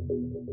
Thank you.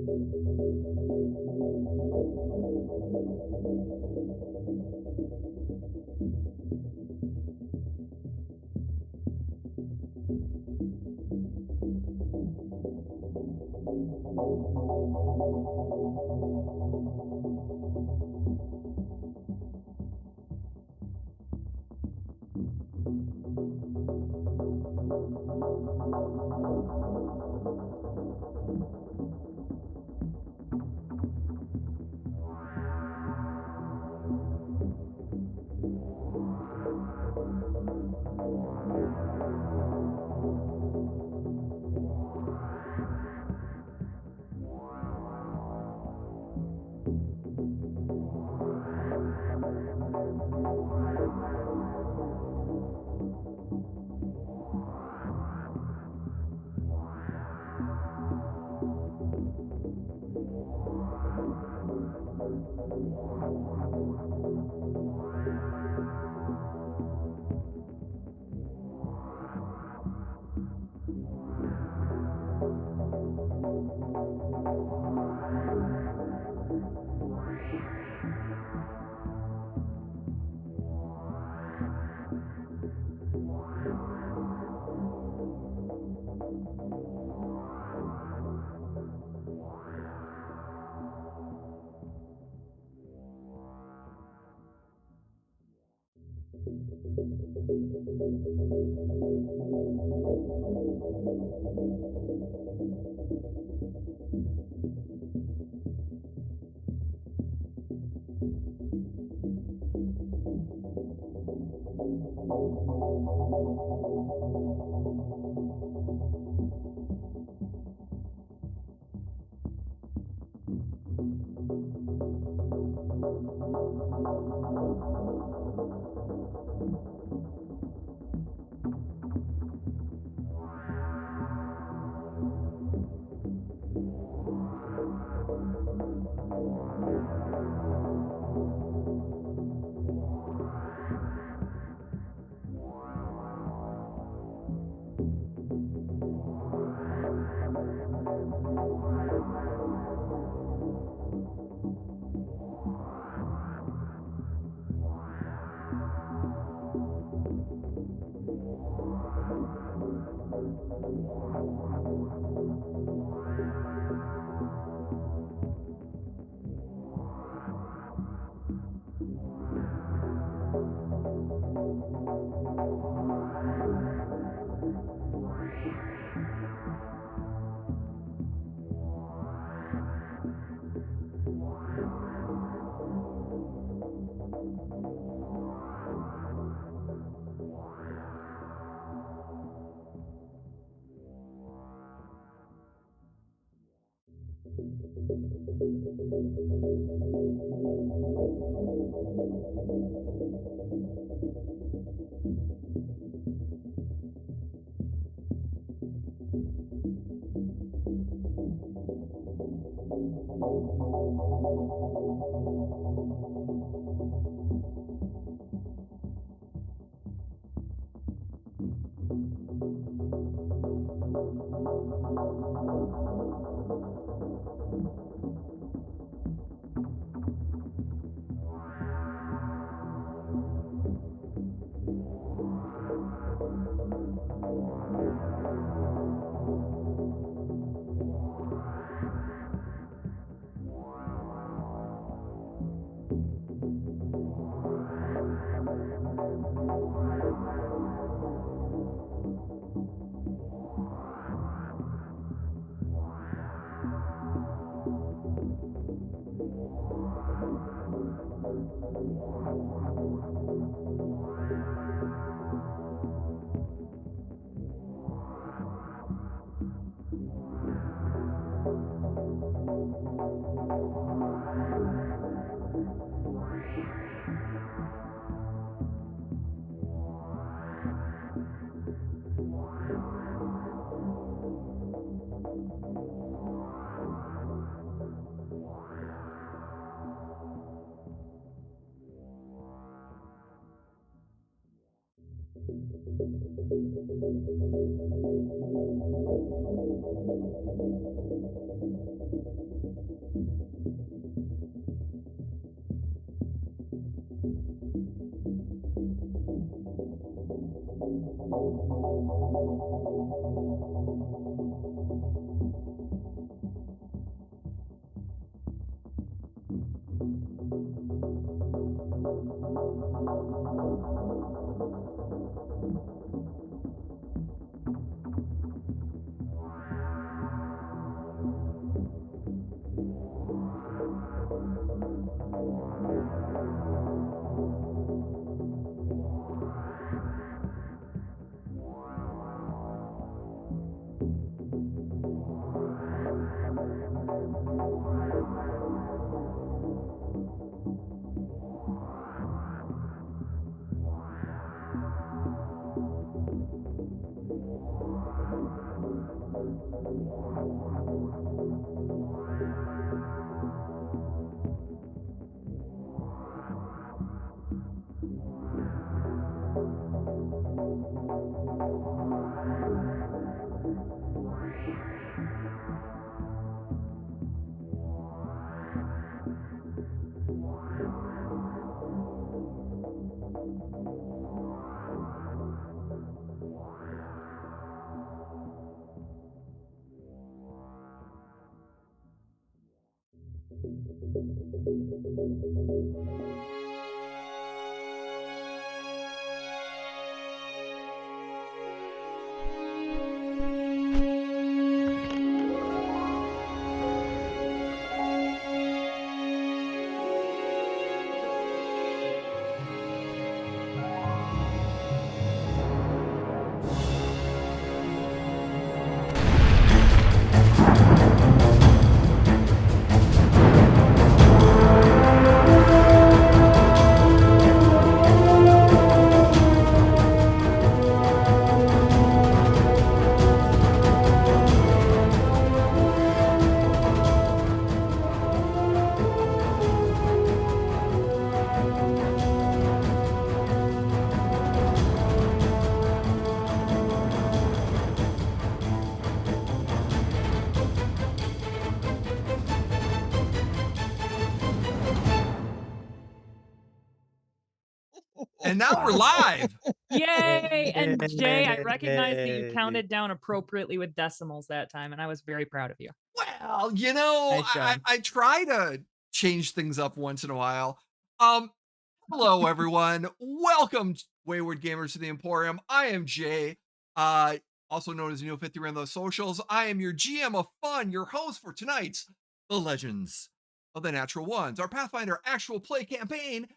And now we're live. Yay! And Jay, I recognize that you counted down appropriately with decimals that time, and I was very proud of you. Well, Nice job. I try to change things up once in a while. Hello everyone. Welcome, Wayward Gamers, to the Emporium. I am Jay, uh, also known as Neo50 on the socials. I am your GM of fun, your host for tonight's The Legends of the Natural Ones, our Pathfinder actual play campaign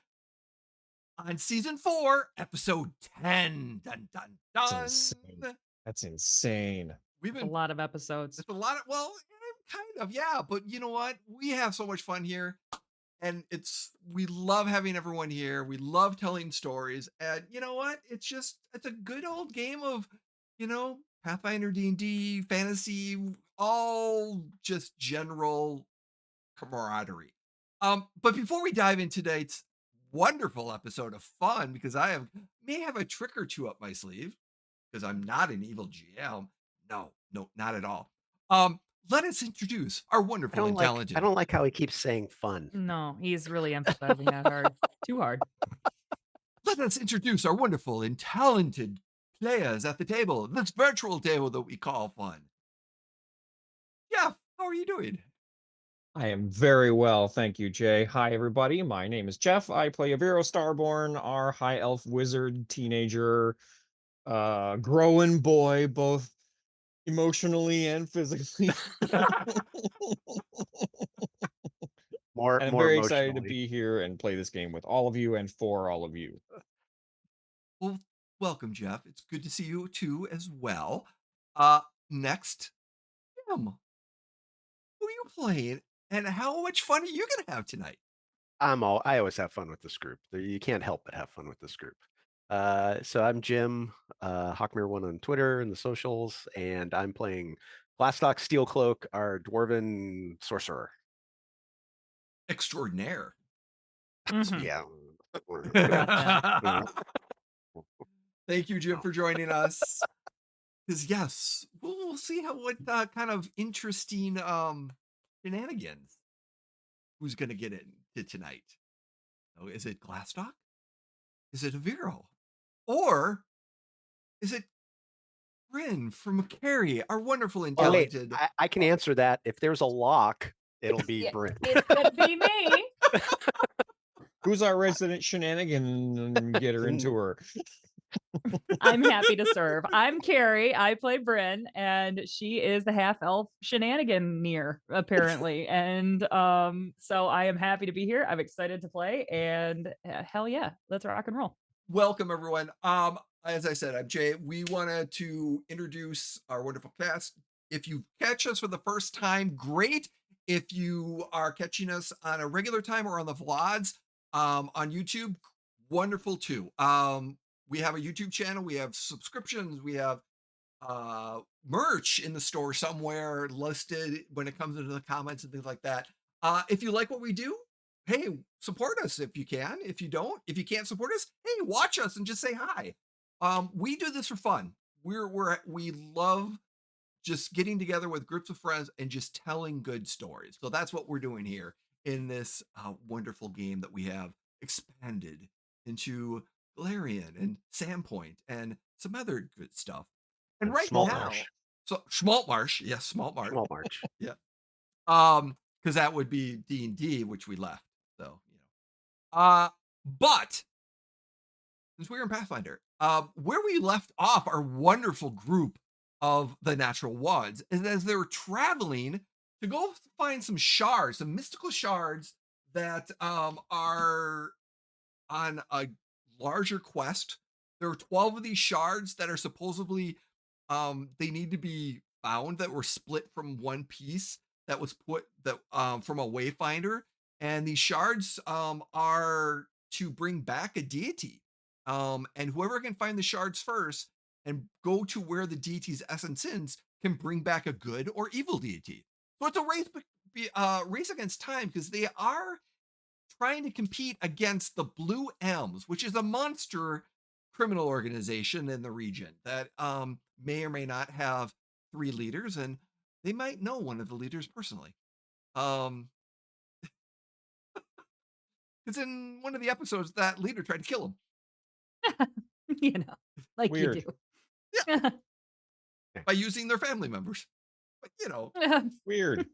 on season 4, episode 10. Dun dun That's dun. insane. That's insane. We've It's a been lot of episodes. It's a lot of kind of, yeah, but you know what? We have so much fun here, and we love having everyone here. We love telling stories, and you know what? It's a good old game of, Pathfinder, D&D, fantasy, all just general camaraderie. But before we dive into tonight's wonderful episode of fun, because may have a trick or two up my sleeve, because I'm not an evil GM. No, no, not at all. Let us introduce our wonderful and talented. I don't like how he keeps saying fun. No, he's really emphasizing that hard. Too hard. Let us introduce our wonderful and talented players at the table, this virtual table that we call fun. Jeff, how are you doing? I am very well, thank you, Jay. Hi, everybody. My name is Jeff. I play Aviro Starborn, our high elf wizard teenager, growing boy, both emotionally and physically. More And I'm very emotionally. excited to be here and play this game with all of you and for all of you. Well, welcome, Jeff. It's good to see you too, as well. Next, Jim, who are you playing, and how much fun are you gonna have tonight? I always have fun with this group. You can't help but have fun with this group. So I'm Jim, Hawkmere1 on Twitter and the socials, and I'm playing Glastoc Steelcloak, our dwarven sorcerer. Extraordinaire. Mhm. Yeah. Got Thank you, Jim, for joining us. Because yes, we'll see what kind of interesting shenanigans who's going to get into tonight. Oh, is it Glastoc? Is it Aviro? Or is it Brynn from Carrie, our wonderful and Oh, wait, talented. I can answer that. If there's a lock, it'll be Yeah, Brynn. it's gonna be me. Who's our resident shenanigan getter into her? I'm happy to serve. I'm Carrie. I play Brynn, and she is the half elf shenanigan near apparently. And so I am happy to be here. I'm excited to play, and hell yeah, let's rock and roll. Welcome everyone. As I said, I'm Jay. We wanted to introduce our wonderful cast. If you catch us for the first time, great. If you are catching us on a regular time or on the VODs on YouTube, wonderful too. We have a YouTube channel, we have subscriptions, we have merch in the store somewhere listed when it comes into the comments and things like that. If you like what we do, hey, support us if you can. If you don't, if you can't support us, hey, watch us and just say hi. We do this for fun. We love just getting together with groups of friends and just telling good stories. So that's what we're doing here in this wonderful game that we have expanded into Golarion and Sandpoint and some other good stuff. And right Small now, Marsh. so Schmaltmarsh, yes, Schmaltmarsh, Small March. yeah, because that would be D&D, which we left. So but since we're in Pathfinder, where we left off our wonderful group of the natural ones is as they were traveling to go find some shards, some mystical shards that are on a larger quest. There are 12 of these shards that are supposedly they need to be found that were split from one piece that was put that from a wayfinder, and these shards are to bring back a deity. And whoever can find the shards first and go to where the deity's essence is can bring back a good or evil deity. So it's a race against time because they are trying to compete against the Blue M's, which is a monster criminal organization in the region that may or may not have 3 leaders, and they might know one of the leaders personally. Because in one of the episodes, that leader tried to kill him. You know, like Weird. you do. Yeah, by using their family members. But Weird.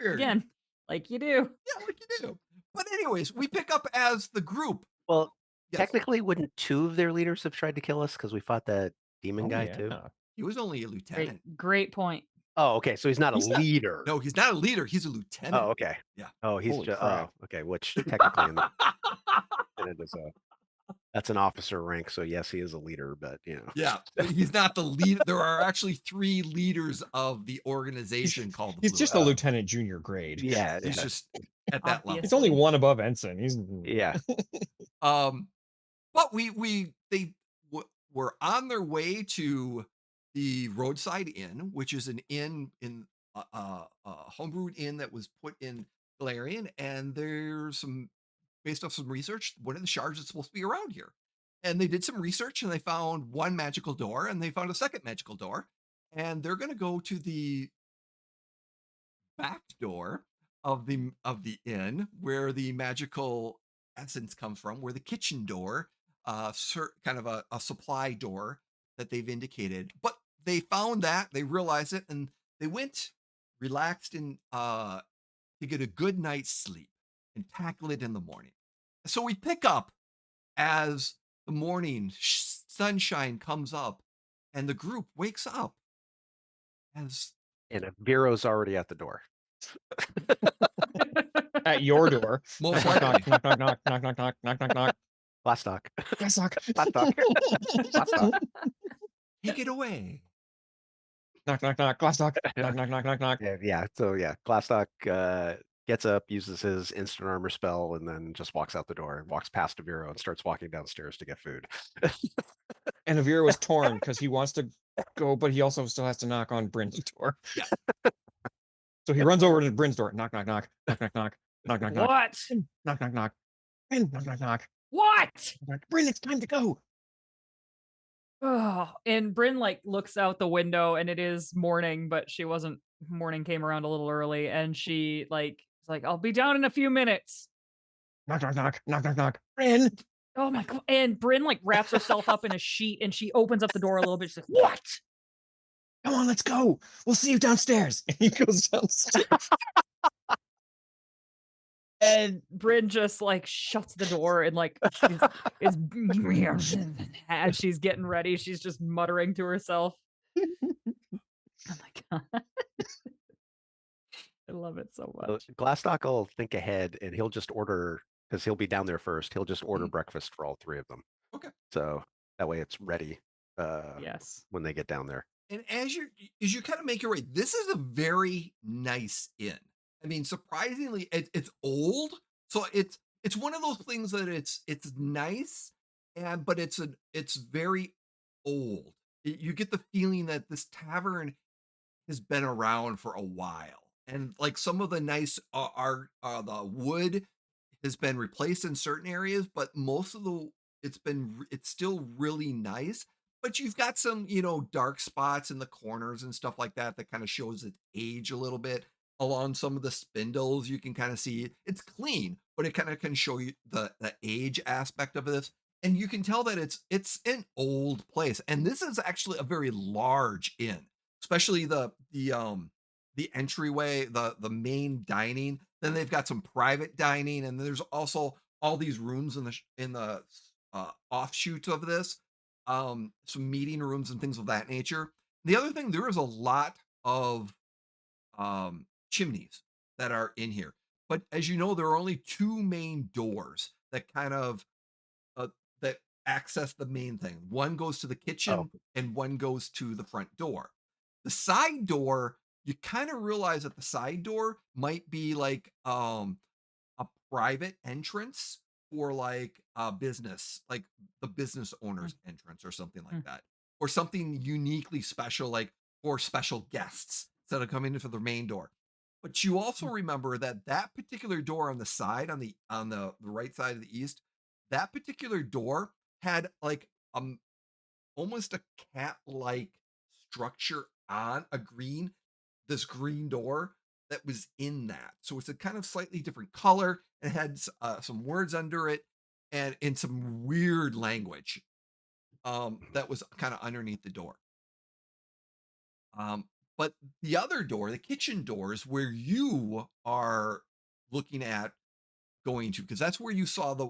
weird. Again, like you do. Yeah, like you do. But anyways, we pick up as the group. Well, Yes. technically, wouldn't 2 of their leaders have tried to kill us because we fought that demon Oh, guy too? yeah. He was only a lieutenant. Great point. Oh, okay. So he's not a He's not- leader. No, he's not a leader. He's a lieutenant. Oh, okay. Yeah. Oh, he's Holy just crap. okay. Which technically in the it is that's an officer rank. So yes, he is a leader, but Yeah, he's not the lead. There are actually 3 leaders of the organization called the He's Blue just a Elf. lieutenant junior grade. Yeah, He's yeah. just at that level. It's only one above ensign. He's Yeah. But they were on their way to the roadside inn, which is an inn in a homebrewed inn that was put in Golarion, and there's some based off some research, one of the shards is supposed to be around here. And they did some research and they found one magical door and they found a second magical door. And they're going to go to the back door of the inn where the magical essence comes from, where the kitchen door, kind of a supply door that they've indicated. But they found that, they realized it, and they went relaxed and to get a good night's sleep and tackle it in the morning. So we pick up as the morning sunshine comes up and the group wakes up as And Aviro's already at the door. at your door. most Knock, likely. knock, knock, knock, knock, knock, knock, knock, knock, knock. Glastoc. Glastoc. Glastoc. Glastoc. Take it away. Knock, knock, knock. Glastoc. Knock, knock, knock, knock, knock. Yeah. So yeah, Glastoc gets up, uses his instant armor spell, and then just walks out the door and walks past Aviro and starts walking downstairs to get food. And Aviro was torn because he wants to go, but he also still has to knock on Brynn's door. Yeah. So he runs over to Brynn's door. Knock, knock, knock. Knock, knock, knock. Knock, knock, knock. What? Knock, knock, knock. Brynn, knock, knock, knock. What? Knock. Brynn, it's time to go. Oh, and Brynn like looks out the window and it is morning, but she wasn't. Morning came around a little early, and she is like, I'll be down in a few minutes. Knock, knock, knock. Knock, knock, knock. Brynn. Oh my god! And Brynn like wraps herself up in a sheet and she opens up the door a little bit. She's like, "What?" Come on, let's go. We'll see you downstairs. And he goes downstairs. And Brynn just like shuts the door and like is as she's getting ready, she's just muttering to herself. Oh my god. I love it so much. Glastoc will think ahead and he'll just order, because he'll be down there first. He'll just order Mhm. breakfast for all three of them. Okay. So that way it's ready Yes. when they get down there. And as you kind of make your way, this is a very nice inn. I mean, surprisingly, it's old, so it's one of those things that it's nice, and but it's very old. You get the feeling that this tavern has been around for a while, and like some of the nice art, the wood has been replaced in certain areas, but most of the it's still really nice. But you've got some, dark spots in the corners and stuff like that that kind of shows its age a little bit. Along some of the spindles, you can kind of see it's clean, but it kind of can show you the age aspect of this. And you can tell that it's an old place. And this is actually a very large inn, especially the entryway, the main dining. Then they've got some private dining, and there's also all these rooms in the offshoot of this, some meeting rooms and things of that nature. The other thing, there is a lot of chimneys that are in here, but as you know, there are only two main doors that kind of uh, that access the main thing. One goes to the Oh, kitchen, and one goes to the front door. The side door, you kind of realize that the side door might be like a private entrance for like a business, like the business Mm, owner's entrance or something like mm, that, or something uniquely special, like for special guests instead of coming in through the main door. But you also mm, remember that that particular door on the side, on the right side of the east, that particular door had like almost a cat-like structure on a this green door that was in that. So it's a kind of slightly different color and had some words under it and in some weird language that was kind of underneath the door. Um, but the other door, the kitchen door, is where you are looking at going to, because that's where you saw the.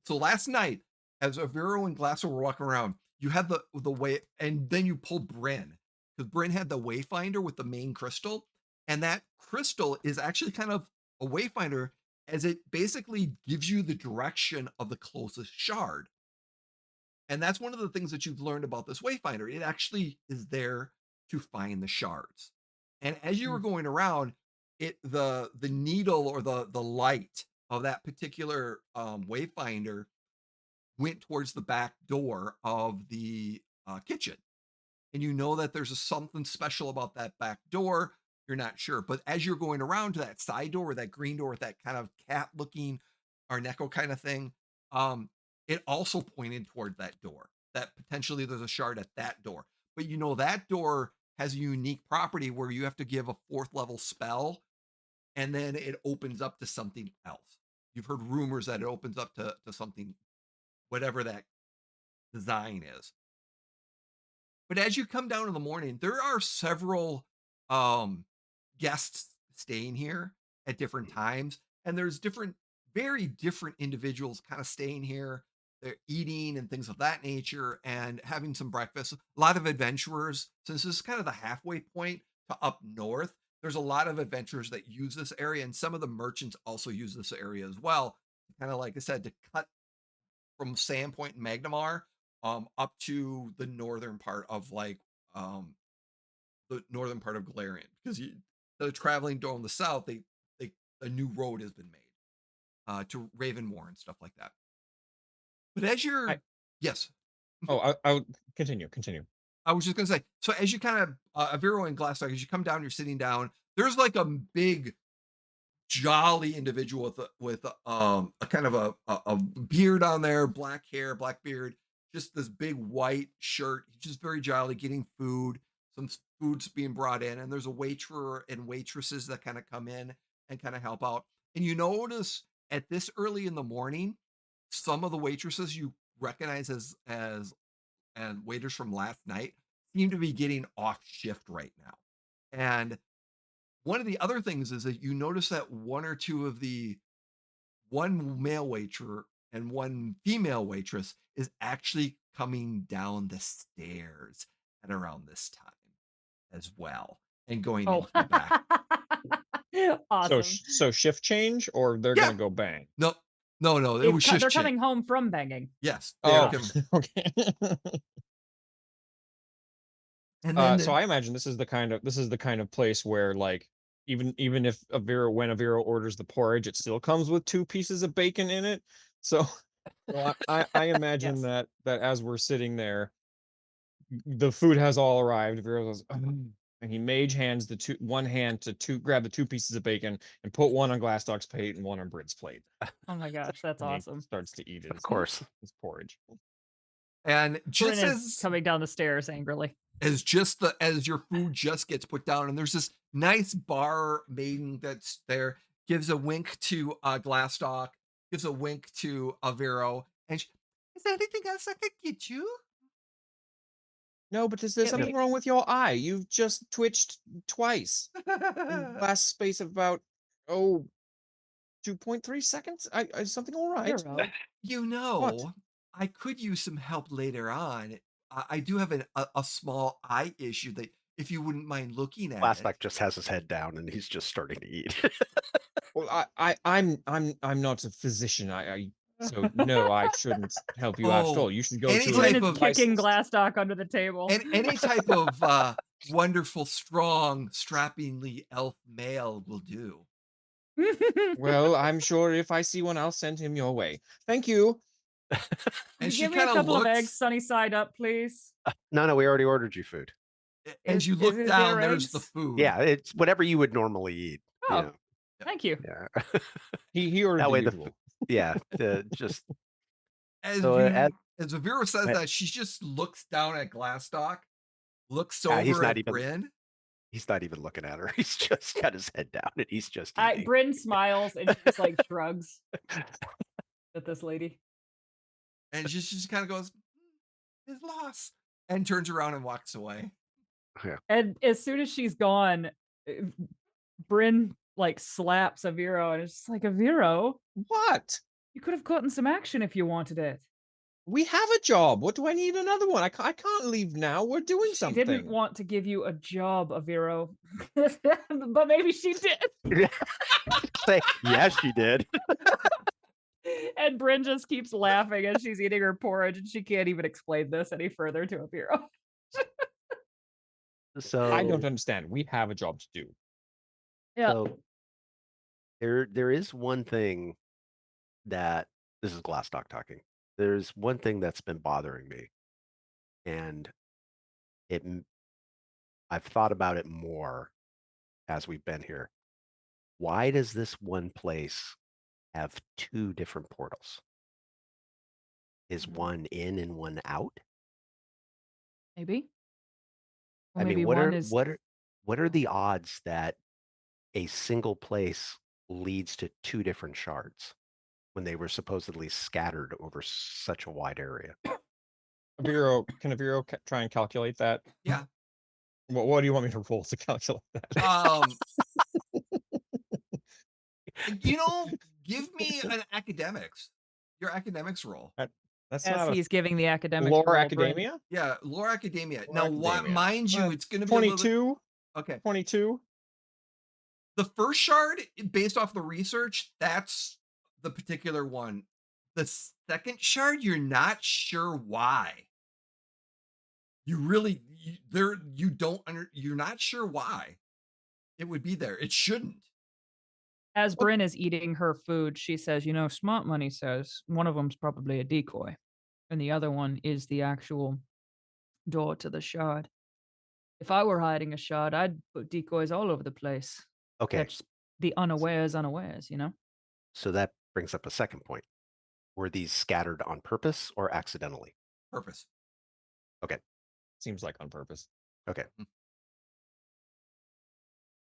So last night, as Aviro and Glasso were walking around, you had the way, and then you pulled Bryn, because Bryn had the Wayfinder with the main crystal, and that crystal is actually kind of a Wayfinder, as it basically gives you the direction of the closest shard. And that's one of the things that you've learned about this Wayfinder. It actually is there to find the shards. And as you were mm, going around, the needle or the light of that particular Wayfinder went towards the back door of the kitchen. And you know that there's something special about that back door. You're not sure. But as you're going around to that side door or that green door with that kind of cat looking Arneco kind of thing, it also pointed toward that door, that potentially there's a shard at that door. But you know, that door has a unique property where you have to give a fourth level spell and then it opens up to something else. You've heard rumors that it opens up to something, whatever that design is. But as you come down in the morning, there are several um guests staying here at different times, and there's very different individuals kind of staying here. They're eating and things of that nature and having some breakfast. A lot of adventurers, since this is kind of the halfway point to up north, there's a lot of adventurers that use this area, and some of the merchants also use this area as well. Kind of like I said, to cut from Sandpoint and Magnamar, up to the northern part of the northern part of Golarion, because the traveling down the south, they a new road has been made to Ravenmore and stuff like that. But as I you're, yes, I would continue. I was just gonna say, so as you kind of Aviro and Glastoc, as you come down, you're sitting down. There's like a big jolly individual with a kind of a beard on there, black hair, black beard, just this big white shirt. He's just very jolly, getting food. Some food's being brought in, and there's a waiter and waitresses that kind of come in and kind of help out. And you notice at this early in the morning, some of the waitresses you recognize as and waiters from last night seem to be getting off shift right now. And one of the other things is that you notice that one or two of the one male waiter and one female waitress is actually coming down the stairs at around this time as well and going Oh. into the back. Awesome. So shift change, or they're Yeah. gonna go bang? No, no, it was shift They're change. coming home from banging. Yes, they are Oh, coming. okay. And then So I imagine this is the kind of place where, like, even if when Aviro orders the porridge, it still comes with 2 pieces of bacon in it. So, I imagine Yes. that as we're sitting there, the food has all arrived. Aviro goes, and he mage hands one hand to grab the 2 pieces of bacon and put one on Glastoc's plate and one on Brit's plate. Oh my gosh, that's And he awesome. starts to eat Of course. his porridge. and Brynn just is coming down the stairs angrily. as your food just gets put down, and there's this nice bar maiden that's there, gives a wink to Glastoc, gives a wink to Aviro, and is there anything else I could get you? No, but there's Get something me. wrong with your eye. You've just twitched twice in the last space of about, oh, 2.3 seconds? Is something all right? Aviro. You What? know, I could use some help later on. I do have a small eye issue that if you wouldn't mind looking at it. Glastoc just has his head down and he's just starting to eat. Well, I'm not a physician. So no, I shouldn't help you out at Oh, all. You should go any to Brynn type is of kicking licensed. Glastoc under the table. any type of wonderful, strong, strappingly elf male will do. Well, I'm sure if I see one, I'll send him your way. Thank you. And she Give me a kind of couple of eggs, looks, sunny side up, please. No, we already ordered you food. and you look Is down. there There's the eggs? food. Yeah, it's whatever you would normally eat. You Oh, know. thank you. Yeah. He ordered That the way usual. yeah, just As so you as Avira says but that, she just looks down at Glastoc, looks yeah, over at Brynn. he's not even looking at her. He's just got his head down and he's just eating. Brynn smiles and just like shrugs at this lady. And she just kind of goes, his loss, and turns around and walks away. Yeah. And as soon as she's gone, Brynn like slaps Aviro and it's just like, Aviro, What? you could have gotten some action if you wanted it. We have a job. What do I need another one? I can't leave now. We're doing She something. didn't want to give you a job, Aviro. But maybe she did. Say, yes, she did. And Brynn just keeps laughing as she's eating her porridge, and she can't even explain this any further to Aviro. So I don't understand. We have a job to do. Yeah. So there is one thing that this is Glassdock talking. There's one thing that's been bothering me, and I've thought about it more as we've been here. Why does this one place have 2 different portals? Is one in and one out? Maybe. Or I mean, maybe one is what are the odds that a single place leads to 2 different shards when they were supposedly scattered over such a wide area? Can Aviro try and calculate that? Yeah. What do you want me to roll to calculate that? Give me an academics. Your academics roll. That's as not a he's giving the academics lore roll, Brynn. academia. Yeah, lore academia. Lore Now, academia. mind you, it's going to be a little bit. 22. Okay. 22. The first shard, based off the research, that's the particular one. The second shard, you're not sure why. You really, you're not sure why it would be there. It shouldn't. As Brynn is eating her food, she says, Smart Money says one of them's probably a decoy, and the other one is the actual door to the shard. If I were hiding a shard, I'd put decoys all over the place. Okay, Catch the unawares, so that brings up a second point. Were these scattered on purpose or accidentally? Purpose. Okay. Seems like on purpose. Okay.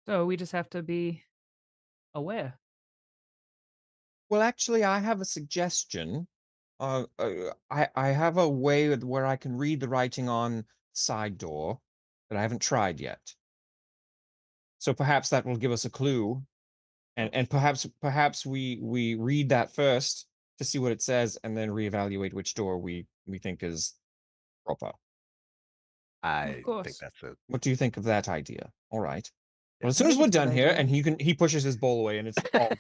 So we just have to be aware. Well, actually, I have a suggestion. I have a way where I can read the writing on side door that I haven't tried yet. So perhaps that will give us a clue, and perhaps we read that first to see what it says, and then reevaluate which door we think is proper. Of I think course. that's it. What do you think of that idea? All right. Well, Yeah. as I soon as think we're it's a good done here, idea. and he pushes his bowl away, and it's all gone.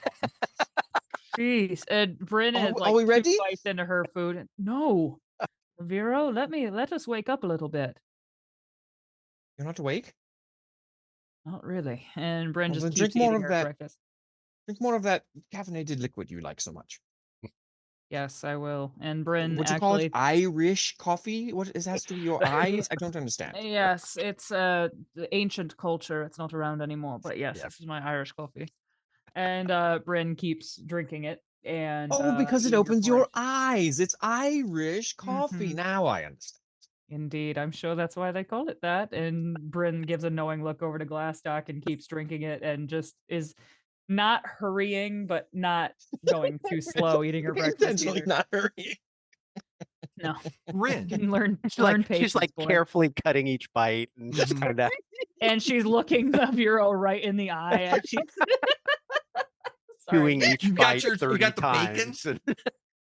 Jeez. And Brynn is Are like we 2 ready? bites into her food. No, Vero, let us wake up a little bit. You're not awake? Not really. And Brynn Well, just then keeps eating her breakfast. drink more of that caffeinated liquid you like so much. Yes, I will. And Brynn Would you call it actually, Irish coffee? What is has to do with your eyes? I don't understand. yes, it's the ancient culture. It's not around anymore, but yes, Yeah. this is my Irish coffee. And Brynn keeps drinking it and Oh, because it eating her opens your porridge. eyes. It's Irish coffee. Hmm. Now I understand. Indeed, I'm sure that's why they call it that. And Bryn gives a knowing look over to Glastoc and keeps drinking it and just is not hurrying, but not going too slow eating her breakfast Intentionally either. not hurrying. No, Brynn. can learn She's patience, like boy. carefully cutting each bite and just Mhm. kind of And she's looking the Bureau right in the eye as she's sorry. chewing each You got bite your you 30 got the bacon? times. And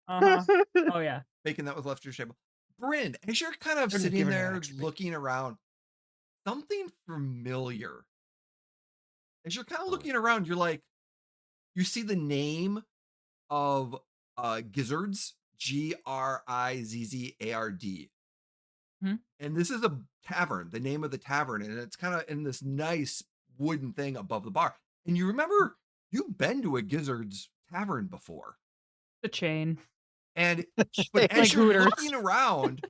Uh-huh. Oh yeah. Bacon that was left at your table. Brynn, as you're kind of Couldn't have sitting given her an there extra bacon. looking around, something familiar. As you're kind of oh, looking around, you're like, you see the name of Gizzards, Grizzard. Mhm. And this is a tavern, the name of the tavern, and it's kind of in this nice wooden thing above the bar. And you remember you've been to a Gizzard's tavern before. The chain. And but shame. as Like you're Hooters. looking around,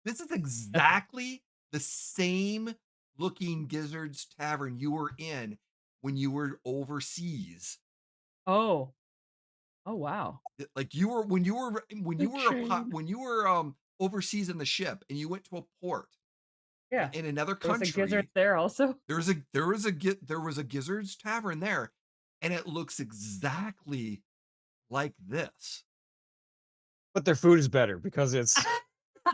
this is exactly the same looking Gizzard's tavern you were in when you were overseas. Oh. Oh wow. Like you were when The you were chain. when you were overseas in the ship and you went to a port Yeah. in another There was a gizzard country. there also. There was a Gizzard's tavern there, and it looks exactly like this. I But their food is better because it's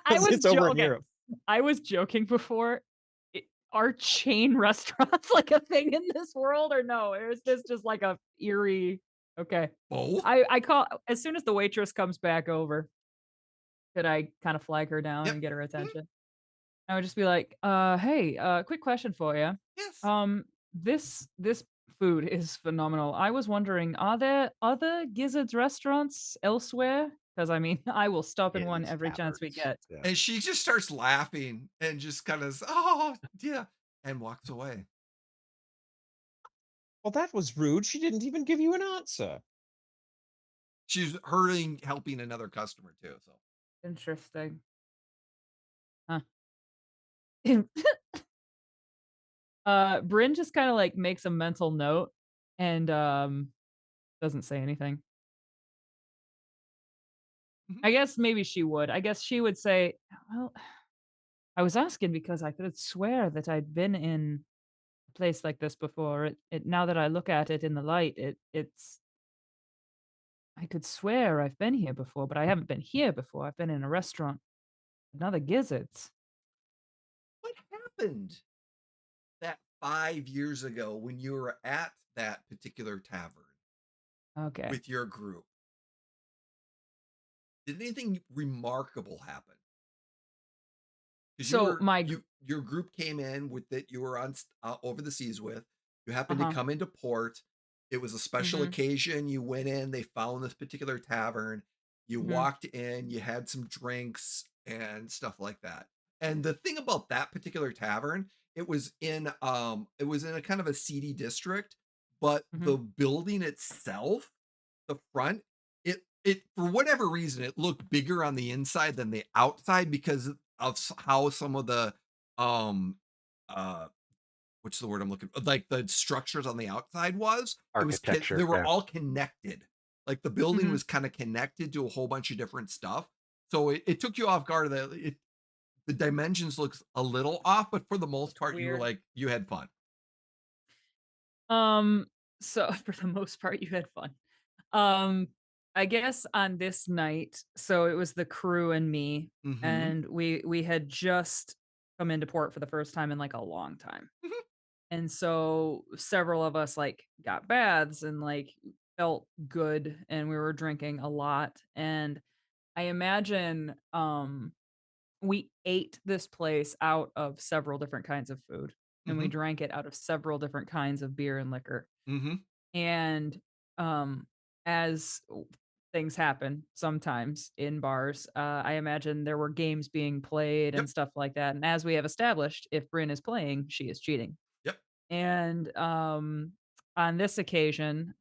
because was it's over in okay. Europe. I was joking before. Are chain restaurants like a thing in this world or no? Or is this just like a eerie? Okay. Both? I call as soon as the waitress comes back over, could I kind of flag her down Yep. and get her Mhm. attention? I would just be like, hey, quick question for you. Yes. This food is phenomenal. I was wondering, are there other Gizzards restaurants elsewhere? Because I mean, I will stop in one Is every chance we taverns. get. Yeah. And she just starts laughing and just kind of, oh, yeah, and walks away. Well, that was rude. She didn't even give you an answer. She's hurrying, helping another customer too. So Interesting. Huh. Bryn just kind of like makes a mental note and doesn't say anything. mhm. I guess maybe she would. I guess she would say, "Well, I was asking because I could swear that I'd been in a place like this before. It now that I look at it in the light, it's I could swear I've been here before, but I haven't been here before. I've been in a restaurant, another gizzards. What happened that 5 years ago when you were at that particular tavern Okay. with your group? Did anything remarkable happen? Because So my your group came in with that you were on over the seas with. You happened to uh-huh. come into port. It was a special Mhm. occasion. You went in. They found this particular tavern. You Mhm. walked in. You had some drinks and stuff like that. And the thing about that particular tavern, it was in a kind of a seedy district, but Mhm. the building itself, the front, it for whatever reason, it looked bigger on the inside than the outside because of how some of the um uh what's the word I'm looking for? Like the structures on the outside was. They Architecture. were Yeah. all connected. Like the building Mhm. was kind of connected to a whole bunch of different stuff. So it took you off guard that the dimensions looks a little off, but for the most part, you were Weird. like you had fun. Um so for the most part you had fun. Um I guess on this night, so it was the crew and me, Mhm. and we had just come into port for the first time in like a long time. Mhm. And so several of us like got baths and like felt good and we were drinking a lot. And I imagine we ate this place out of several different kinds of food and we Mhm. drank it out of several different kinds of beer and liquor. Mhm. And um as things happen sometimes in bars, I imagine there were games being played Yep. and stuff like that. And as we have established, if Bryn is playing, she is cheating. Yep. And on this occasion,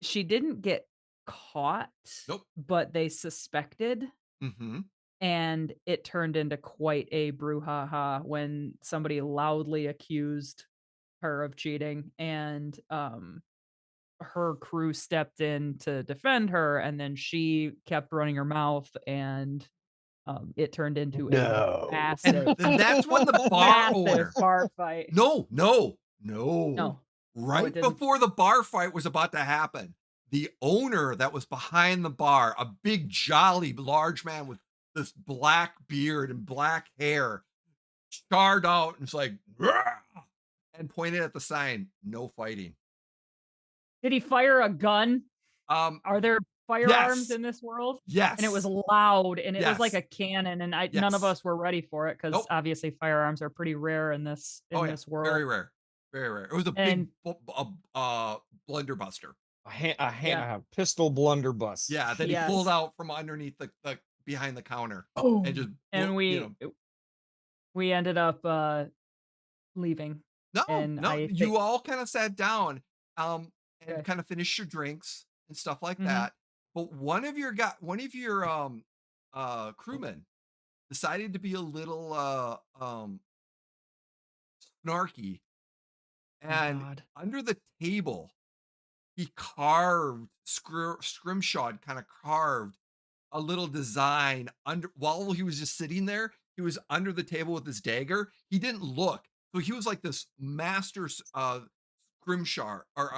she didn't get caught, Nope. but they suspected, Mhm. and it turned into quite a brouhaha when somebody loudly accused her of cheating, and her crew stepped in to defend her, and then she kept running her mouth, and it turned into a No. massive, And that's when the bar massive owner bar fight. No, no, no. No. Oh, it Right didn't. before the bar fight was about to happen, the owner that was behind the bar, a big, jolly, large man with this black beard and black hair, charred out and it's like, "Rah!" and pointed at the sign, "No fighting." Did he fire a gun? Um, Are there firearms yes, in this world? And it was yes, loud, and it was like yes, a cannon, and I none of yes. us were ready for it because Nope. obviously firearms are pretty rare Oh, in yeah. this world. Very rare. Very rare. It was a big And blunderbuster. yeah, A pistol blunderbuss. Yeah, that he pulled yes. out from underneath the behind the counter and just Boom. blew, And we ended up leaving. No, And no, I think you all kinda sat down, and okay. kinda finished your drinks and stuff like Mhm. that, but one of your, crewmen decided to be a little, snarky, Oh and god. under the table, he carved, scrimshawed, kinda carved a little design under while he was just sitting there, he was under the table with his dagger. He didn't look. So he was like this master's scrimshar or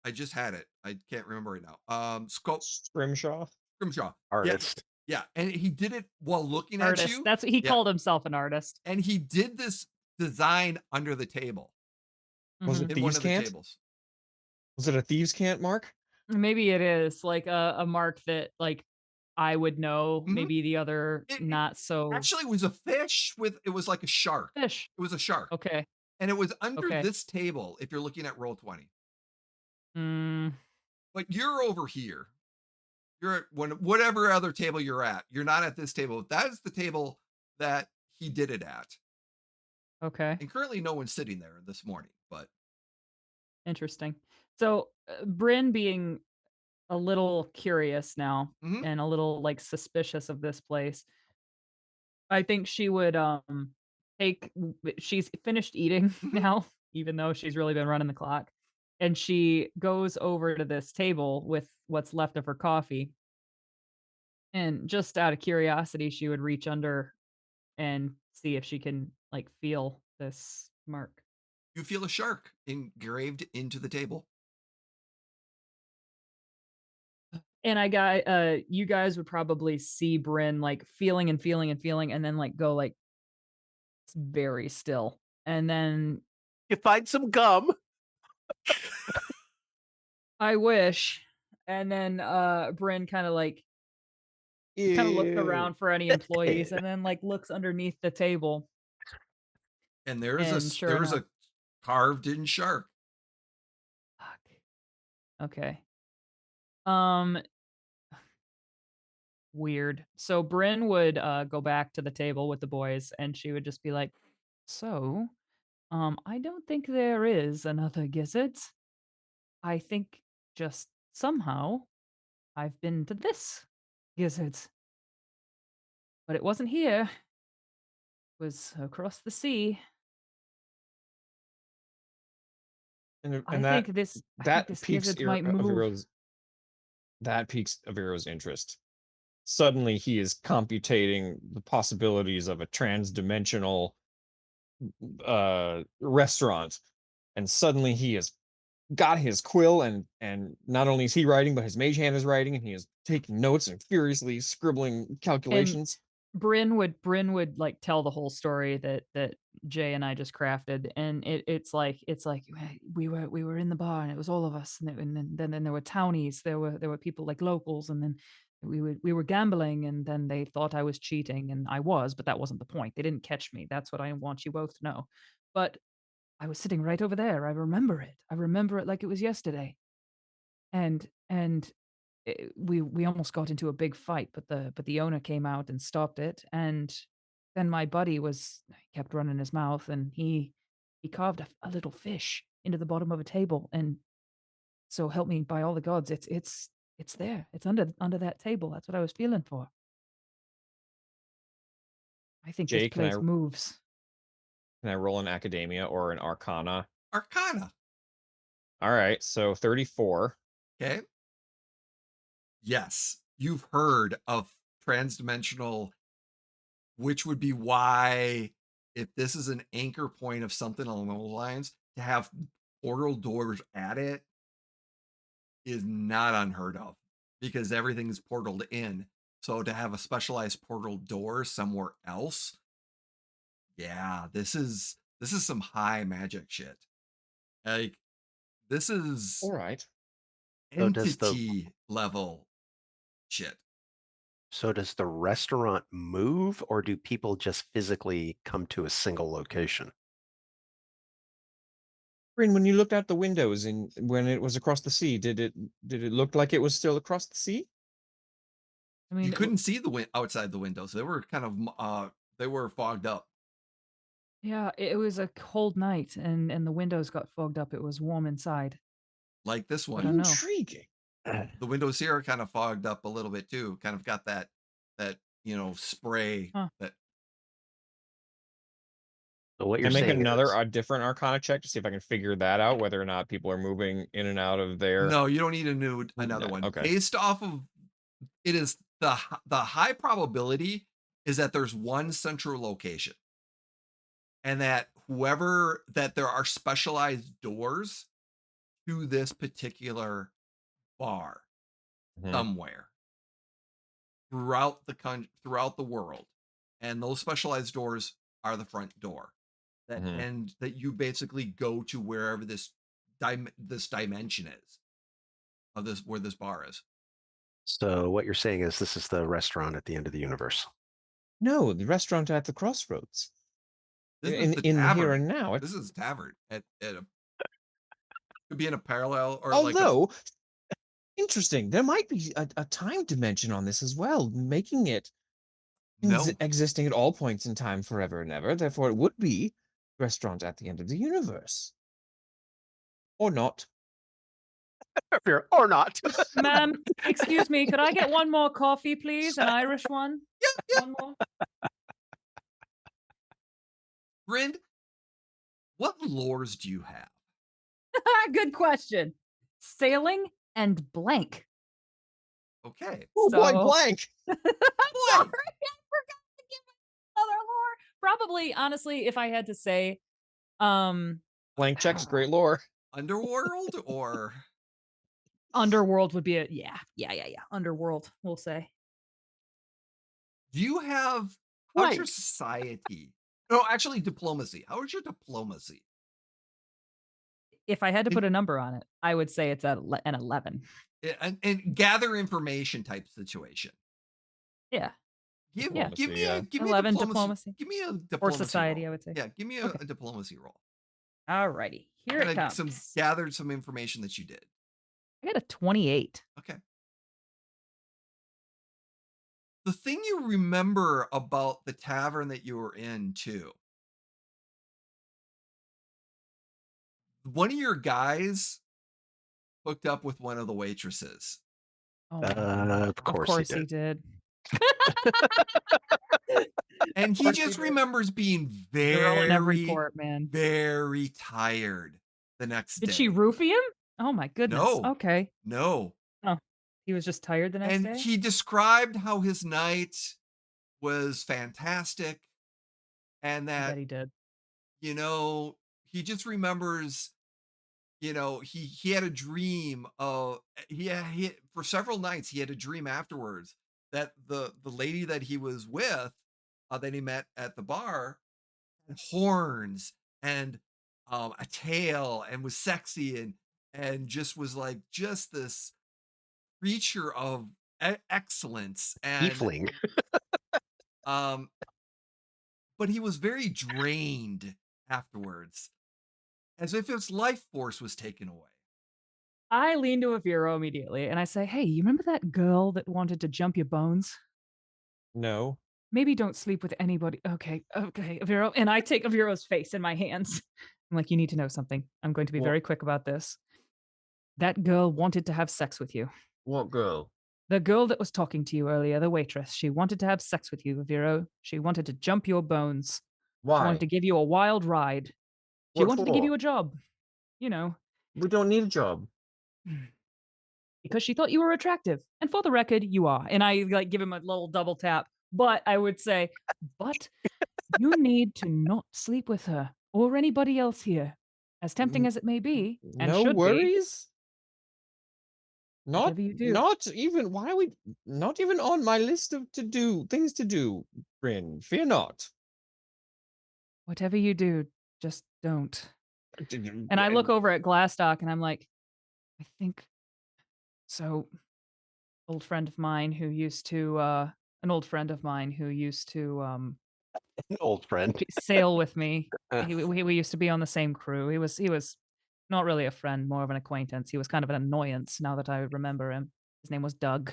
I just had it. I can't remember right now. Sculpt Scrimshaw. scrimshaw. Yeah. Artist. Yeah. And he did it while looking at Artist. you. That's what he Yeah. called himself, an artist. And he did this design under the table Was it Mhm. in one thieves of the can't? tables. Was it a thieves can't, Mark? Maybe it is like a mark that like I would know, Mhm. maybe the other It not so actually was a fish with it was like a shark. fish. It was a shark. Okay. And it was under Okay. this table if you're looking at roll 20. Mm, But you're over here. You're at whatever other table you're at. You're not at this table. That is the table that he did it at. okay. And currently no one's sitting there this morning, but Interesting. So, Bryn being a little curious now mhm, and a little like suspicious of this place, I think she would she's finished eating mhm, now, even though she's really been running the clock. And she goes over to this table with what's left of her coffee. And just out of curiosity, she would reach under and see if she can like feel this mark. you feel a shark engraved into the table. And I got you guys would probably see Bryn like feeling and feeling and feeling and then like go like very still. And then You find some gum. I wish. And then Bryn kind of looks Ew. around for any employees and then like looks underneath the table And and sure there's enough. a carved in shark. Fuck. Okay. Um Weird. So Bryn would go back to the table with the boys and she would just be like, "So, I don't think there is another gizzard. I think just somehow I've been to this gizzard, but it wasn't here. It was across the sea. I And think that this I think that this piques gizzard might move." Avero's interest. Suddenly he is computating the possibilities of a trans-dimensional restaurant, and suddenly he is got his quill, and not only is he writing, but his mage hand is writing, and he is taking notes and furiously scribbling And calculations. Bryn would like tell the whole story that Jay and I just crafted, and it's like we were in the bar and it was all of us, and then there were townies, there were people like locals, and then we were gambling, and then they thought I was cheating, and I was, but that wasn't the point. They didn't catch me. That's what I want you both to know. But I was sitting right over there. I remember it. I remember it like it was yesterday. And we almost got into a big fight, but the owner came out and stopped it. And then my buddy was he kept running his mouth, and he carved a little fish into the bottom of a table. And so help me by all the gods, it's there. It's under that table. That's what I was feeling for. I think this Jay, place moves. can I roll an Academia or an Arcana? Arcana. All right, so 34. Okay. Yes, you've heard of transdimensional, which would be why, if this is an anchor point of something along those lines, to have portal doors at it is not unheard of because everything is portaled in. So to have a specialized portal door somewhere else, yeah, this is some high magic shit. Like this is All right. So does the entity level shit. so does the restaurant move, or do people just physically come to a single location? Bryn, when you looked out the windows and when it was across the sea, did it look like it was still across the sea? I You mean, couldn't see the outside the windows. They were kind of they were fogged up. yeah, it was a cold night, and the windows got fogged up. It was warm inside. Like this I one. don't know. Intriguing. The windows here are kind of fogged up a little bit too. Kind of got that, spray Huh. that So what Can you're I make saying another is, a different Arcana check to see if I can figure that out, whether or not people are moving in and out of there? no, you don't need another No, one. okay. Based off of it is the high probability is that there's one central location and that there are specialized doors to this particular bar Mhm, somewhere throughout the world, and those specialized doors are the front door mhm. that you basically go to wherever this dimension is of this where this bar is. so what you're saying is this is the restaurant at the end of the universe. No, the restaurant at the crossroads. This is the In the here tavern. and now. This is a tavern at a could be in a parallel or like a Although interesting, there might be a time dimension on this as well, making it no. existing at all points in time forever and ever. Therefore, it would be restaurant at the end of the universe, or not. Or not. Ma'am, excuse me, could I get one more coffee, please? An Irish one? Yeah, One more? Brynn, what lores do you have? Good question. Sailing and blank. Okay. Oh boy, So blank. I'm sorry, Blank. I forgot to give another lore. Probably, honestly, if I had to say, um, Blank checks, great lore. Underworld or Underworld would be yeah. Underworld, we'll say. do you have how's your Blank. society? No, actually diplomacy. How is your diplomacy? If I had to And, put a number on it, I would say it's an 11. and gather information type situation. Yeah, yeah. Give Diplomacy, me a yeah. give me a 11 diplomacy. diplomacy. Give me a Or diplomacy society, roll. I would say. Yeah, give me Okay. a diplomacy roll. Alrighty, here it Kinda comes. gathered some information that you did. I got a 28. Okay. The thing you remember about the tavern that you were in too, one of your guys hooked up with one of the waitresses. Oh my Of Of course course he he did. did. And he course he just did. remembers being Girl in every very, port, man. very tired the next Did day. she roofie him? Oh my goodness. No, Okay. no. Oh, he was just tired the next And day? he described how his night was fantastic and I bet that, he did. you know, he just remembers, he had a dream of he for several nights he had a dream afterwards that the lady that he was with, that he met at the bar, had horns and a tail and was sexy and just was like just this creature of excellence and Tiefling. um but he was very drained afterwards, as if his life force was taken away. I lean to Aviro immediately and I say, "Hey, you remember that girl that wanted to jump your bones? No. Maybe don't sleep with anybody." Okay, okay, Aviro. And I take Aviro's face in my hands. I'm like, "You need to know something. I'm going to be What? very quick about this. That girl wanted to have sex with you. What girl? The girl that was talking to you earlier, the waitress, she wanted to have sex with you, Aviro. She wanted to jump your bones. She wanted Why? to give you a wild ride. She What wanted to give for? you a job, you know, We don't need a job. because she thought you were attractive. And for the record, you are." And I like give him a little double tap. But I would say, "But you need to not sleep with her or anybody else here. As tempting N- as it may be, and No should be, worries. Not whatever you do, not even why are we not even on my list of to do things to do, Bryn. Fear not. whatever you do, just don't." And I look And over at Glastoc and I'm like, "I think so." Old friend of mine who used to an old friend of mine who used to An old friend. sail with me. Uh, We used to be on the same crew. He was not really a friend, more of an acquaintance. He was kind of an annoyance now that I remember him. His name was Doug.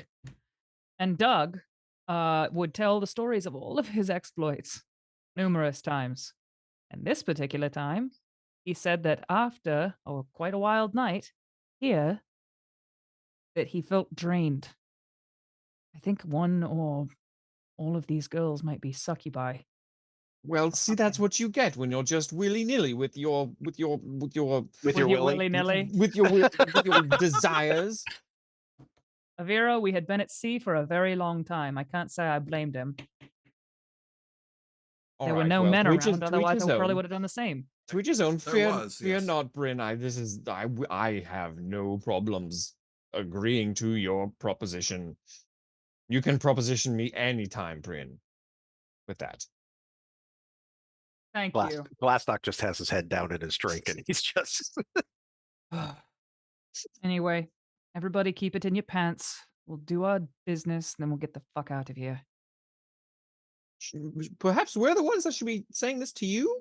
And Doug would tell the stories of all of his exploits numerous times. And this particular time, he said that after quite a wild night here, that he felt drained. I think one or all of these girls might be succubi. well, see, that's what you get when you're just willy-nilly with your with With your your willy. willy nilly. with your desires. Avira, we had been at sea for a very long time. I can't say I blamed him. All There were right, no well, men to each around, otherwise I his probably own. would have done the same. To each his own. There was, Fear yes. not, Bryn. I have no problems agreeing to your proposition. You can proposition me anytime, Bryn, with that. Thank you. Glastoc just has his head down in his drink and he's just Anyway, everybody keep it in your pants. We'll do our business, and then we'll get the fuck out of here. Perhaps we're the ones that should be saying this to you?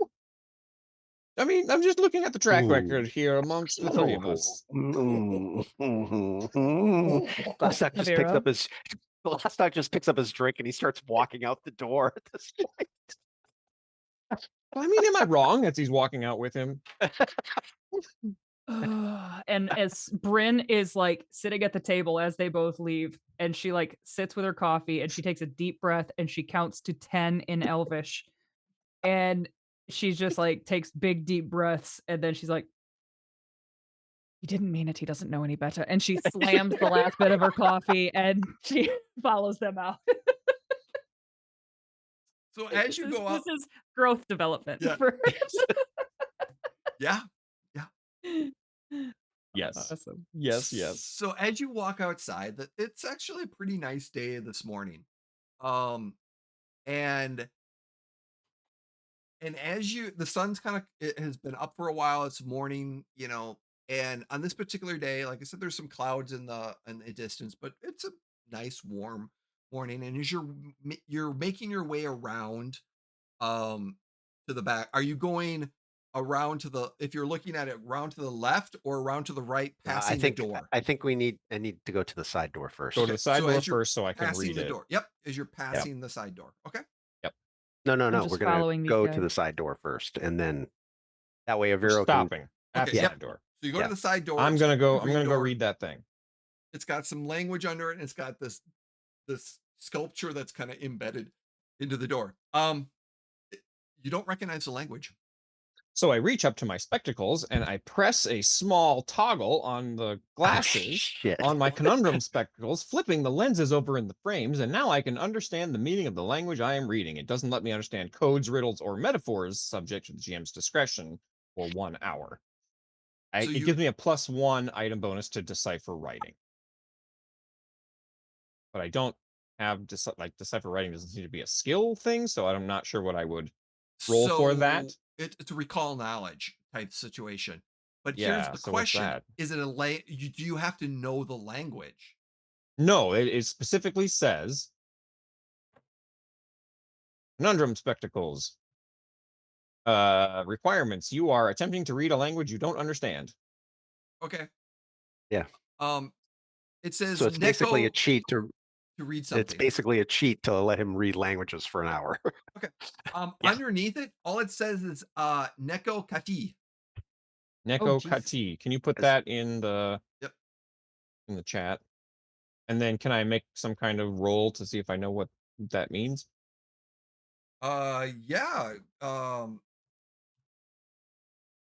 I mean, I'm just looking at the track record here amongst the three of us. Glastoc just picks up his drink and he starts walking out the door at this point. I mean, am I wrong as he's walking out with him? And as Bryn is like sitting at the table as they both leave, and she like sits with her coffee and she takes a deep breath and she counts to 10 in Elvish. And she's just like takes big deep breaths and then she's like, "He didn't mean it. He doesn't know any better." And she slams the last bit of her coffee and she follows them out. So as you go out, This is growth development Yeah. for yeah. Yes. Awesome. Yes, yes. So as you walk outside, that it's actually a pretty nice day this morning. Um, and as you the sun's kind of it has been up for a while. It's morning, and on this particular day, like I said, there's some clouds in the distance, but it's a nice warm morning. And as you're making your way around um to the back, are you going around to the if you're looking at it around to the left or around to the right, passing the door? I think I need to go to the side door first. Go to the side So door as you're first so I can passing read the it. door. Yep, as you're passing the side door. Okay. Yep. No, I'm we're just gonna following these go guys. to the side door first, and then that way We're Aviro can. stopping at Okay, the yep. side door. So you go Yeah. to the side door. I'm it's gonna a go green door. read that thing. It's got some language under it, and it's got this sculpture that's kind of embedded into the door. You don't recognize the language. So I reach up to my spectacles and I press a small toggle on the glasses Shit. on my conundrum spectacles, flipping the lenses over in the frames, and now I can understand the meaning of the language I am reading. It doesn't let me understand codes, riddles, or metaphors, subject to the GM's discretion, for 1 hour. So It gives me a +1 item bonus to decipher writing. But I don't have decipher writing doesn't seem to be a skill thing, so I'm not sure what I would roll for that. It's a recall knowledge type situation. But here's Yeah, the so what's question: that? is it do you have to know the language? No, it specifically says conundrum spectacles. Requirements. You are attempting to read a language you don't understand. Okay. Yeah. It says So it's basically a Neko cheat to read it's something. basically a cheat to let him read languages for an hour. Okay. Yeah. Underneath it, all it says is Neko Kati. Neko geez. Kati. Can you put As- that in the Yep. chat? And then can I make some kind of roll to see if I know what that means? Yeah.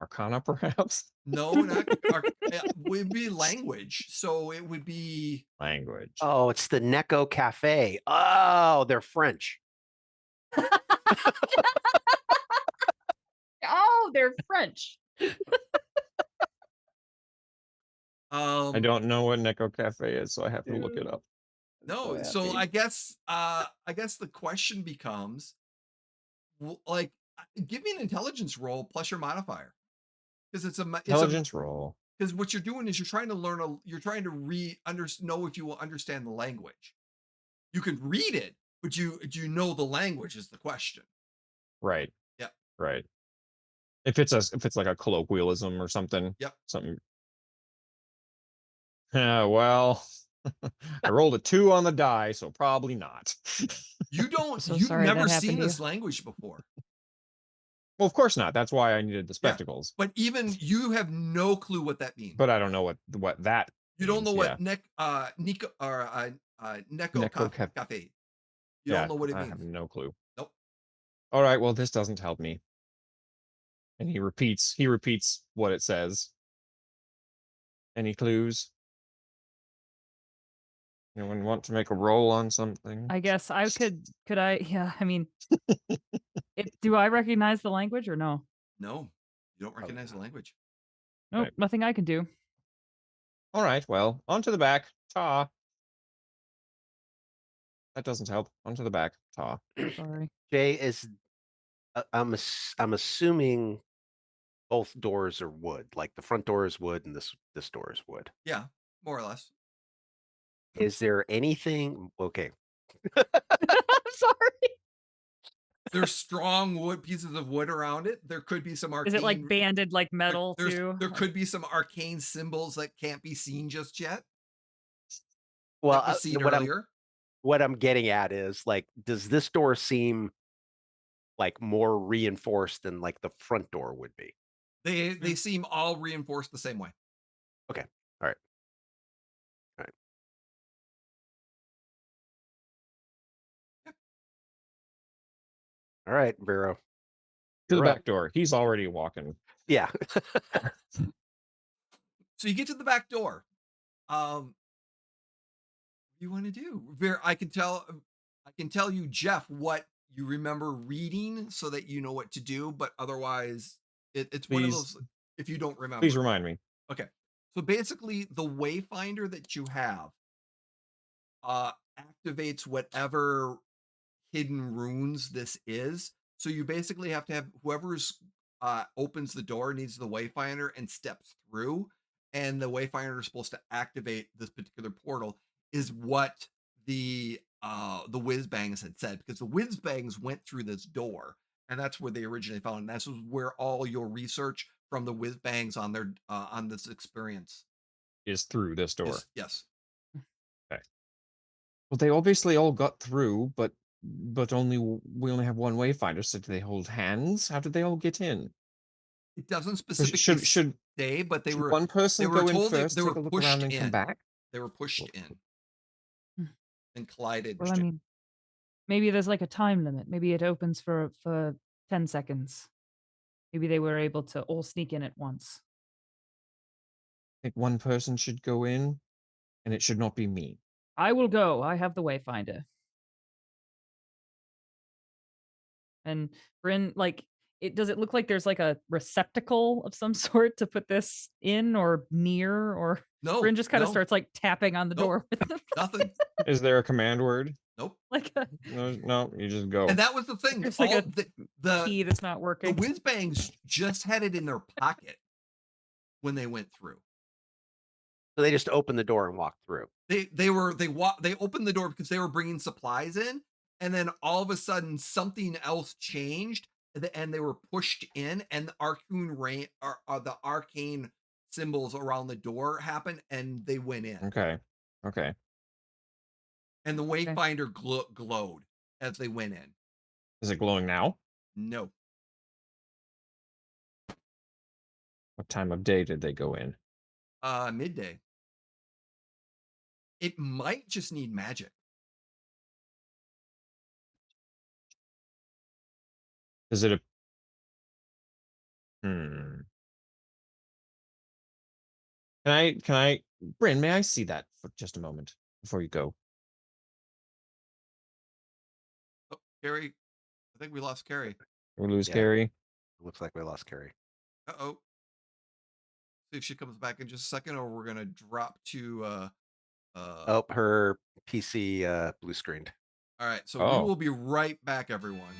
Arcana, perhaps? No, not would be language. So it would be Language. Oh, it's the Neko Cafe. Oh, they're French. Oh, they're French. I don't know what Neko Cafe is, so I have to look it Dude, up. I'm so no. So happy. I guess the question becomes like give me an intelligence roll plus your modifier because it's a Intelligence roll. because what you're doing is you're trying to you're trying to know if you will understand the language. You can read it, but do you know the language is the question. Right. Yep. Right. If it's like a colloquialism or something. Yep. Something. Well, I rolled a 2 on the die, so probably not. So You've sorry never that seen happened to you. this language before. Well, of course not. That's why I needed the Yeah. spectacles. But even you have no clue what that means. But I don't know what that You don't means. know Yeah. what Nico or Neko Neko Cap. Cafe. You don't Yeah, know what it I have means. no clue. Nope. All right, well, this doesn't help me. And he repeats what it says. Any clues? Anyone want to make a roll on something? I guess I could I yeah, I mean do I recognize the language or no? No. You don't recognize the language. Nope, Right. nothing I can do. All right, well, onto the back. Ta. That doesn't help. Onto the back. Ta. Sorry. Jay is I'm assuming both doors are wood. Like the front door is wood and this door is wood. Yeah, more or less. Is there anything okay? I'm sorry. There's strong pieces of wood around it. There could be some Is it like arcane banded like metal too? there could be some arcane symbols that can't be seen just yet. Well, That was seen what earlier. I'm getting at is like, does this door seem like more reinforced than like the front door would be? They seem all reinforced the same way. Okay. All right. All right. All right, Vero. To the You're up. back door. He's already walking. Yeah. So you get to the back door. What do you want to do? I can tell you, Jeff, what you remember reading so that you know what to do, but otherwise it's one of Please, those if you don't remember. please remind me. Okay. So basically the wayfinder that you have activates whatever hidden runes this is. So you basically have to have whoever's opens the door needs the wayfinder and steps through, and the wayfinder is supposed to activate this particular portal. Is what the whiz bangs had said, because the whiz bangs went through this door, and that's where they originally found it. And that's where all your research from the whiz bangs on their on this experience Is through this door. is. Yes. Okay. Well, they obviously all got through, but we only have one wayfinder. So do they hold hands? How did they all get in? It doesn't 'Cause specifically should say, but should one person go in told first, they take were a look pushed around, and come in. back? They were pushed in Hmm. and collided. Well, I mean, maybe there's like a time limit. Maybe it opens for 10 seconds. Maybe they were able to all sneak in at once. I think one person should go in, and it should not be me. I will go. I have the wayfinder. And Brynn, like does it look like there's like a receptacle of some sort to put this in or near, or No, Brynn just kind of no, starts like tapping on the nope, door with nothing. Is there a command word? Nope. like a No, you just go. And that was the thing. there's like All a the key that's not the working. whiz bangs just had it in their pocket when they went through. So they just opened the door and walked through. They opened the door because they were bringing supplies in, and then all of a sudden something else changed, and they were pushed in, and the arcane symbols around the door happened, and they went in. Okay. And the Okay. Wayfinder glowed as they went in. Is it glowing now? No, What time of day did they go in? midday. It might just need magic. Is it a hmm. Can I Brynn, may I see that for just a moment before you go? Oh, Carrie, I think we lost Carrie. We lose Yeah. Carrie. Looks like we lost Carrie. Uh-oh. See if she comes back in just a second, or we're gonna drop to Oh, her PC blue screened. all right, so we Oh. will be right back, everyone.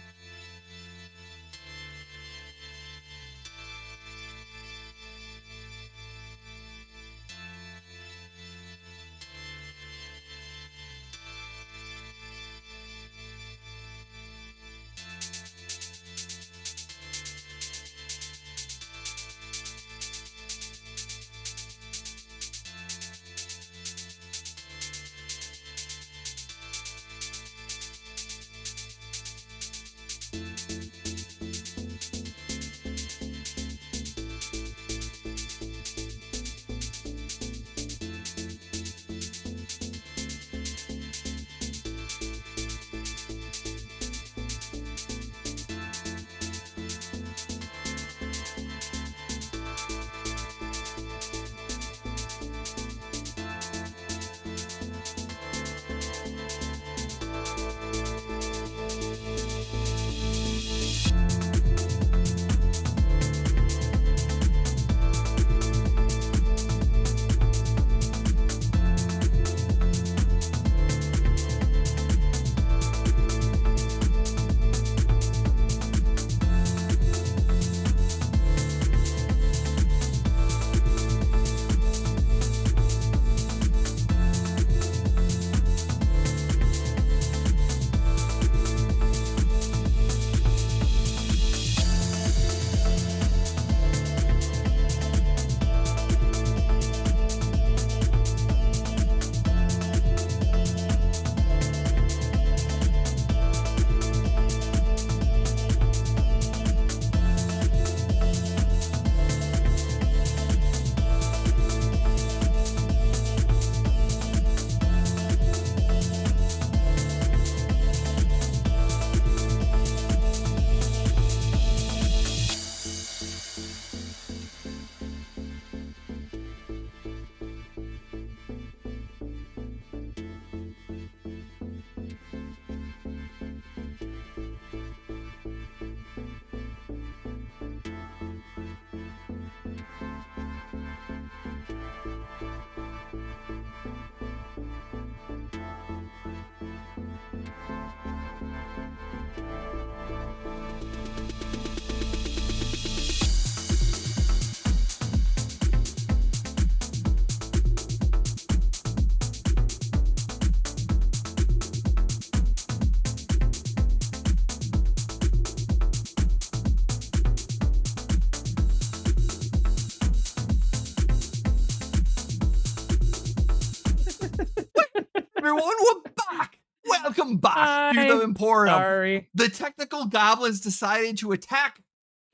Everyone, we're back. Welcome back to the Hi. Emporium. Sorry. The technical goblins decided to attack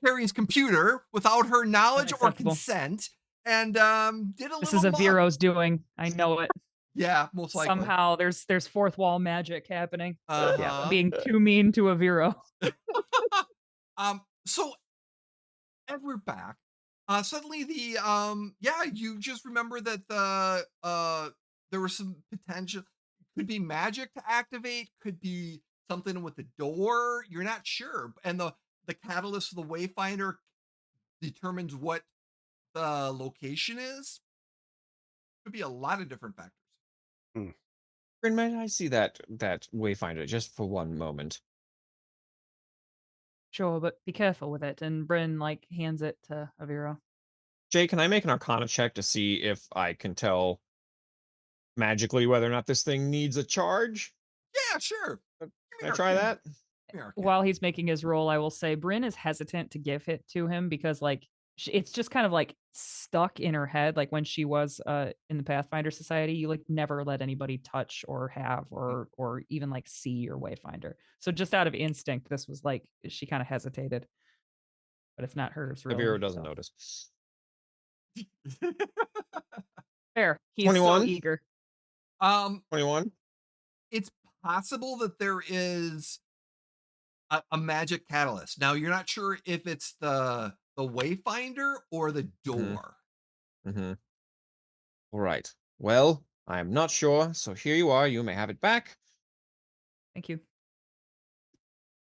Carrie's computer without her knowledge or Unacceptable. consent, and did a This little is muck. Aviro's doing. I know it. Yeah, most likely. Somehow there's fourth wall magic happening. Uh-huh. Being too mean to Aviro. So and we're back. Suddenly the you just remember that there was some potential, could be magic to activate, could be something with the door. You're not sure. And the catalyst of the Wayfinder determines what the location is. Could be a lot of different factors. Hmm. Brynn, might I see that wayfinder just for one moment? Sure, but be careful with it. And Bryn like hands it to Aviro. Jay, can I make an Arcana check to see if I can tell magically whether or not this thing needs a charge? Yeah, sure. Give me Can I try Arcana. that? Give me Arcana. While he's making his roll, I will say Bryn is hesitant to give it to him because like it's just kind of like stuck in her head. Like when she was in the Pathfinder Society, you like never let anybody touch or have or even like see your Wayfinder. So just out of instinct, this was like she kind of hesitated, but it's not hers really. Aviro doesn't So. notice. Fair. He is so 21? eager. 21? It's possible that there is a magic catalyst. Now you're not sure if it's the Wayfinder or the door. Mm-hmm. All right. Well, I'm not sure, so here you are. You may have it back. Thank you.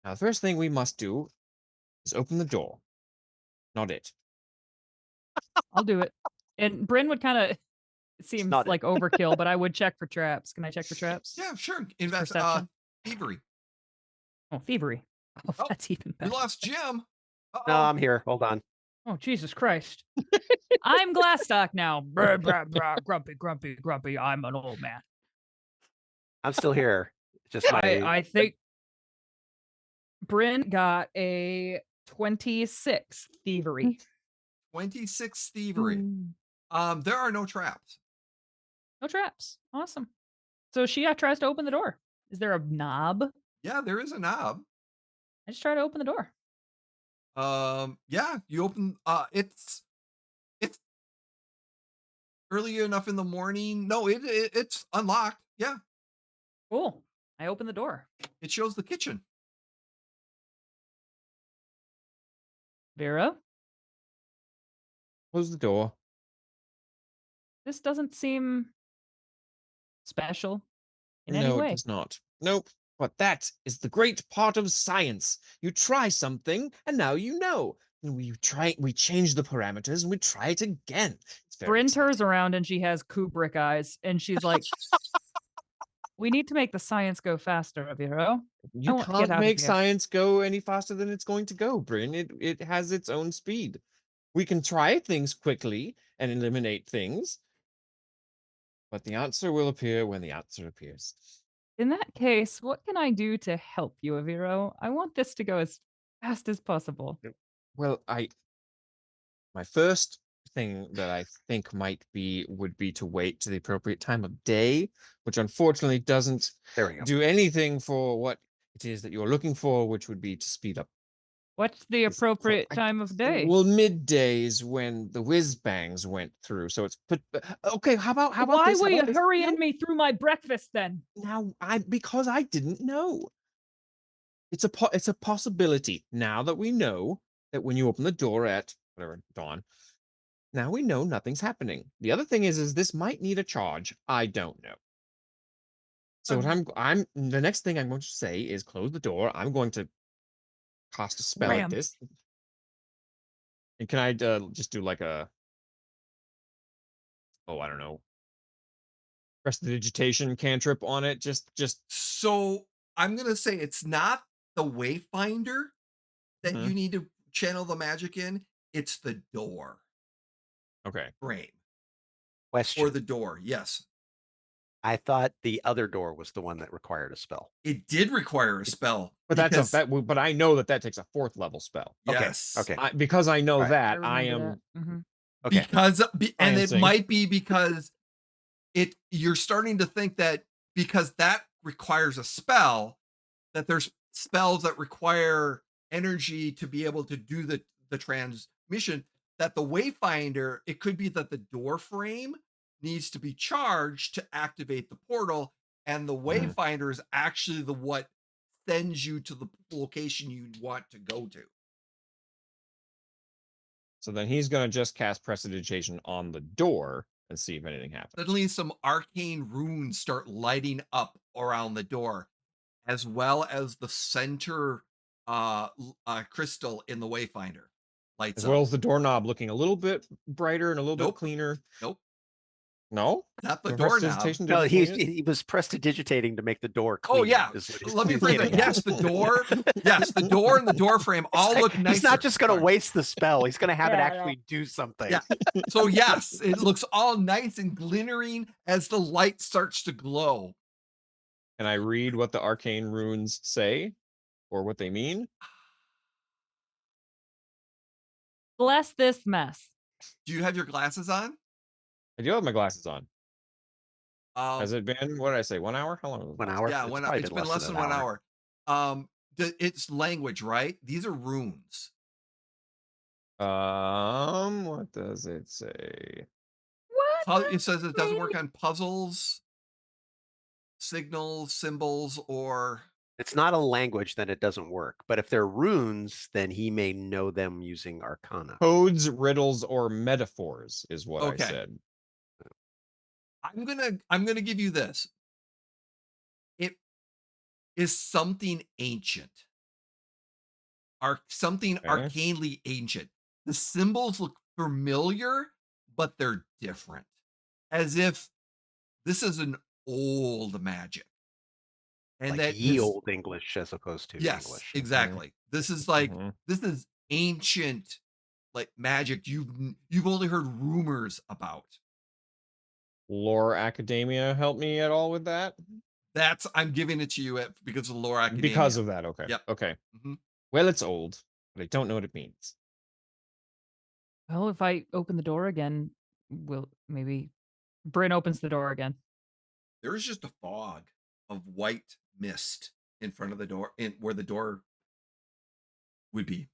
Now, the first thing we must do is open the door. Not it. I'll do it. And Bryn would kind of it seems not it. like overkill, but I would check for traps. Can I check for traps? Yeah, sure. Invest perception. thievery. Oh, thievery. Oh, Oh, that's even You better. lost Jim. No, Uh-oh. I'm here. Hold on. Oh, Jesus Christ. I'm Glastoc now. Brr, brr, brr, grumpy, grumpy, grumpy. I'm an old man. I'm still here. Just my I think Bryn got a 26 thievery. 26 thievery. There are no traps. No traps. Awesome. So she tries to open the door. Is there a knob? Yeah, there is a knob. I just try to open the door. Yeah, you open it's early enough in the morning. No, it's unlocked. Yeah. Cool. I open the door. It shows the kitchen. Vera, Close the door. this doesn't seem special in any No, it way. does not. Nope. But that is the great part of science. You try something, and now you know. And we change the parameters, and we try it again. It's very Bryn exciting. turns around and she has Kubrick eyes, and she's like, "We need to make the science go faster, Aviro. You want to get can't out of make here." science go any faster than it's going to go, Bryn. It has its own speed. We can try things quickly and eliminate things, but the answer will appear when the answer appears. In that case, what can I do to help you, Aviro? I want this to go as fast as possible. Well, my first thing that I think would be to wait to the appropriate time of day, which unfortunately doesn't there we go. do anything for what it is that you're looking for, which would be to speed up. What's the appropriate time of day? Well, midday is when the whiz bangs went through, so it's put. Okay, how about Why this? were How you about this? hurrying No, me through my breakfast then? now because I didn't know. It's a possibility now that we know that when you open the door at whatever dawn. Now we know nothing's happening. The other thing is this might need a charge. I don't know. So what the next thing I'm going to say is close the door. I'm going to cast a spell at Ram. this. And can I just do like I don't know, prestidigitation cantrip on it? Just So I'm gonna say it's not the Wayfinder that Mhm. you need to channel the magic in. It's the door okay. frame Question. or the door. Yes, I thought the other door was the one that required a spell. it did require a spell, But because- but I know that takes a 4th level spell. yes, Okay. Because I know Right. that I I remember am that. Mhm. Okay. because and it Sciencing. might be because you're starting to think that because that requires a spell, that there's spells that require energy to be able to do the transmission, that the Wayfinder, it could be that the door frame needs to be charged to activate the portal, and the Wayfinder is actually the what sends you to the location you want to go to. So then he's going to just cast prestidigitation on the door and see if anything happens. Suddenly some arcane runes start lighting up around the door, as well as the center crystal in the Wayfinder lights As up. well as the doorknob looking a little bit brighter and a little bit Nope. cleaner. Nope. No? Not the No doorknob. prestidigitation No, didn't clean it? he was prestidigitating to make the door Oh clean. yeah. Is what Let me he's phrase that. getting at. Yes, the door. Yes, the door and the door frame all Like, look nicer. he's not just going to Sorry. waste the spell. He's going to have it Yeah, actually do something. Yeah. So yes, it looks all nice and glittering as the light starts to glow. Can I read what the arcane runes say or what they mean? Bless this mess. Do you have your glasses on? I do have my glasses on. Um, Has it been, what did I say, 1 hour? How long was it? 1 hour. yeah, It's one. probably It's been less than an 1 hour. It's language, right? These are runes. What does it say? What? It says it doesn't work on puzzles, signals, symbols, or It's not a language, then it doesn't work. But if they're runes, then he may know them using Arcana. Codes, riddles, or metaphors is what I Okay. said. I'm gonna give you this. It is something ancient. Something Okay. arcanely ancient. The symbols look familiar, but they're different. As if this is an old magic. And Like that ye has- old English as opposed to yes, English. exactly. This is like Mhm. this is ancient like magic you've only heard rumors about. Lore Academia help me at all with that? I'm giving it to you because of the Lore Academia. Because of that, okay. Yep. Okay. Mhm. Well, it's old, but I don't know what it means. Well, if I open the door again, maybe Brynn opens the door again. There is just a fog of white mist in front of the door, where the door would be.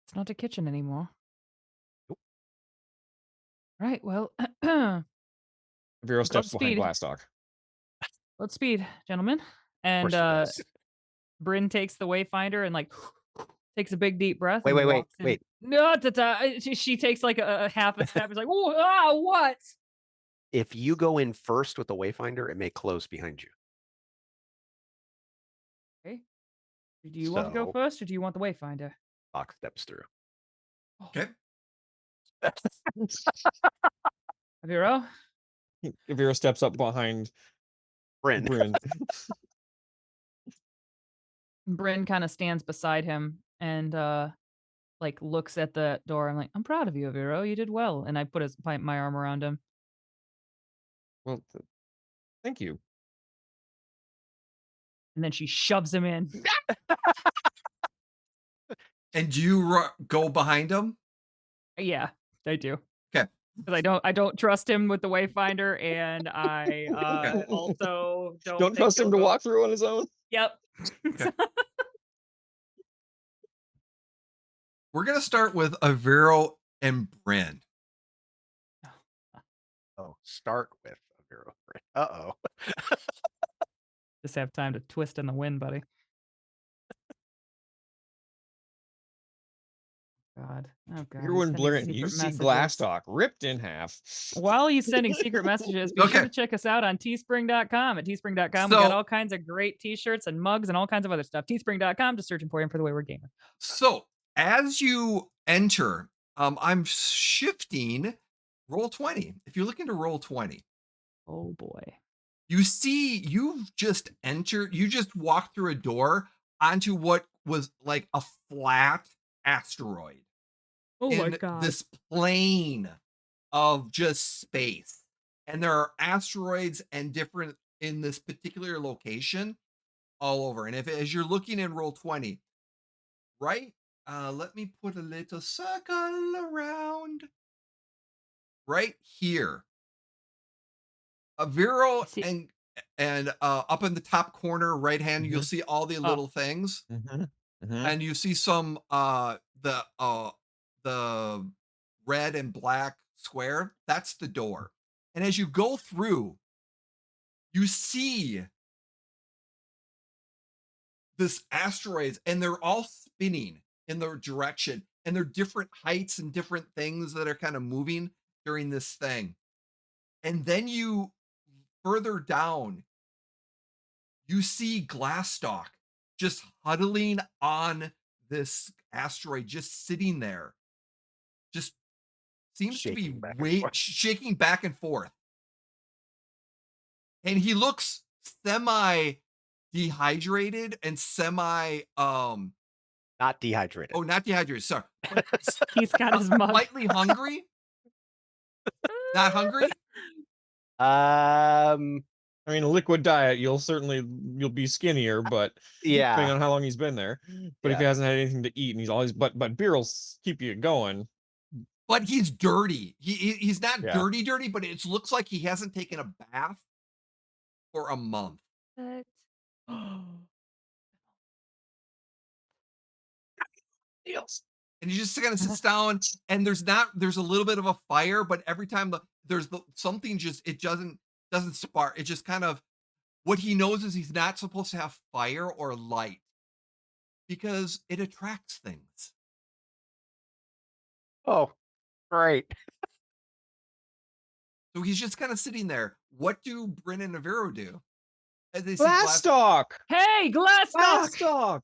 It's not a kitchen anymore. Nope. Right. Well, Vero steps behind speed. Glastoc. let's speed, gentlemen. Of And course it does. Brynn takes the Wayfinder and like takes a big deep breath. Wait, and wait, walks in. wait. No, she takes like a half a step. It's like, what? If you go in first with the Wayfinder, it may close behind you. Okay. Do you want to go So- first, or do you want the Wayfinder? Fox steps through. Okay. Aviro? Vero steps up behind Brynn. Brynn. Brynn kind of stands beside him and like looks at the door. I'm like, I'm proud of you, Aviro. You did well. And I put my arm around him. Well, thank you. And then she shoves him in. And do you go behind him? Yeah, I do. Okay. Because I don't trust him with the Wayfinder, and I also Don't think trust him he'll to go- walk through on his own. Yep. Okay. We're gonna start with Aviro and Brynn. Oh, start with a Vero. Uh-oh. Just have time to twist in the wind, buddy. God. Oh God. You're he's in sending Blurrin. secret You see messages. Glastoc ripped in half. While he's sending secret messages, be sure Okay. to check us out on teespring.com. At teespring.com, we got So- all kinds of great t-shirts and mugs and all kinds of other stuff. Teespring.com, just search Emporium for the Wayward Gamer. So as you enter, I'm shifting roll 20. If you're looking to roll 20, Oh boy. you see you've just entered, you just walked through a door onto what was like a flat asteroid. Oh my in God. this plane of just space. And there are asteroids and different in this particular location all over. And as you're looking in roll 20, right? Let me put a little circle around right here. Aviro See- and up in the top corner right hand, you'll Mhm. see all the little things. Mhm. Mhm. And you see some the red and black square. That's the door. And as you go through, you see this asteroids, and they're all spinning in their direction, and they're different heights and different things that are kind of moving during this thing. And then further down, you see Glastoc just huddling on this asteroid, just sitting there, just seems to be Shaking back and forth. shaking back and forth. And he looks semi dehydrated and semi Not dehydrated. oh, not dehydrated, sorry, but He's got his mug. slightly hungry. Not hungry? Um, I mean, a liquid diet, you'll be skinnier, but depending yeah, on how long he's been there. But if yeah. he hasn't had anything to eat and he's always but beer will keep you going. But he's dirty. He's not Yeah. dirty, but it looks like he hasn't taken a bath for a month. What? Deals. And he just kind of sits down, and there's a little bit of a fire, but every time there's something, just it doesn't spark. It just kind of, what he knows is he's not supposed to have fire or light because it attracts things. Oh, great. So he's just kind of sitting there. What do Brynn and Aviro do? As they see Glastoc! Hey, Glastoc! Glastoc!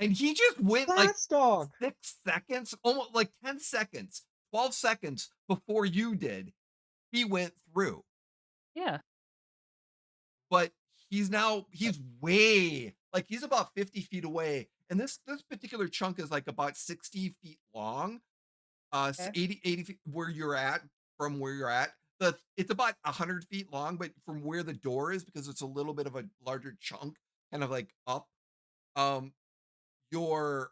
and he just went like Glastoc! 6 seconds, almost like 10 seconds, 12 seconds before you did. He went through. Yeah. But he's way, like, he's about 50 feet away. And this particular chunk is like about 60 feet long. Okay. 80 feet where you're at, from where you're at. It's about 100 feet long, but from where the door is, because it's a little bit of a larger chunk, kind of like up. Um, you're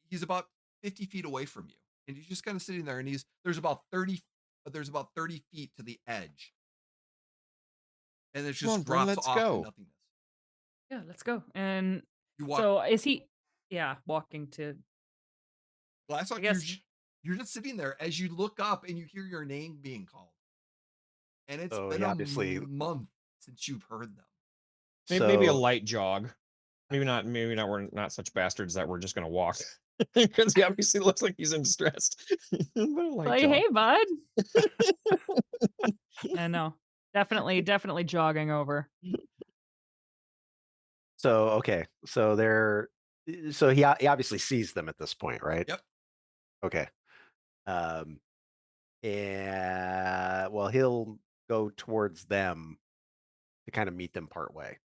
he's about 50 feet away from you, and he's just kind of sitting there, and there's about 30 feet to the edge, and it Come on, just Bryn, drops let's off to go. nothingness. Yeah, let's go. And You walk so is he walking to I Glasslock, guess you're just sitting there as you look up and you hear your name being called, and it's So been he a obviously, month since you've heard them. Maybe a so light jog. Maybe not. Maybe not. We're not such bastards that we're just gonna walk because he obviously looks like he's in distress. But a light like, jog. hey, bud. I know. Definitely jogging over. so okay. So he obviously sees them at this point, right? Yep. Okay. Um, and well, he'll go towards them to kind of meet them part way.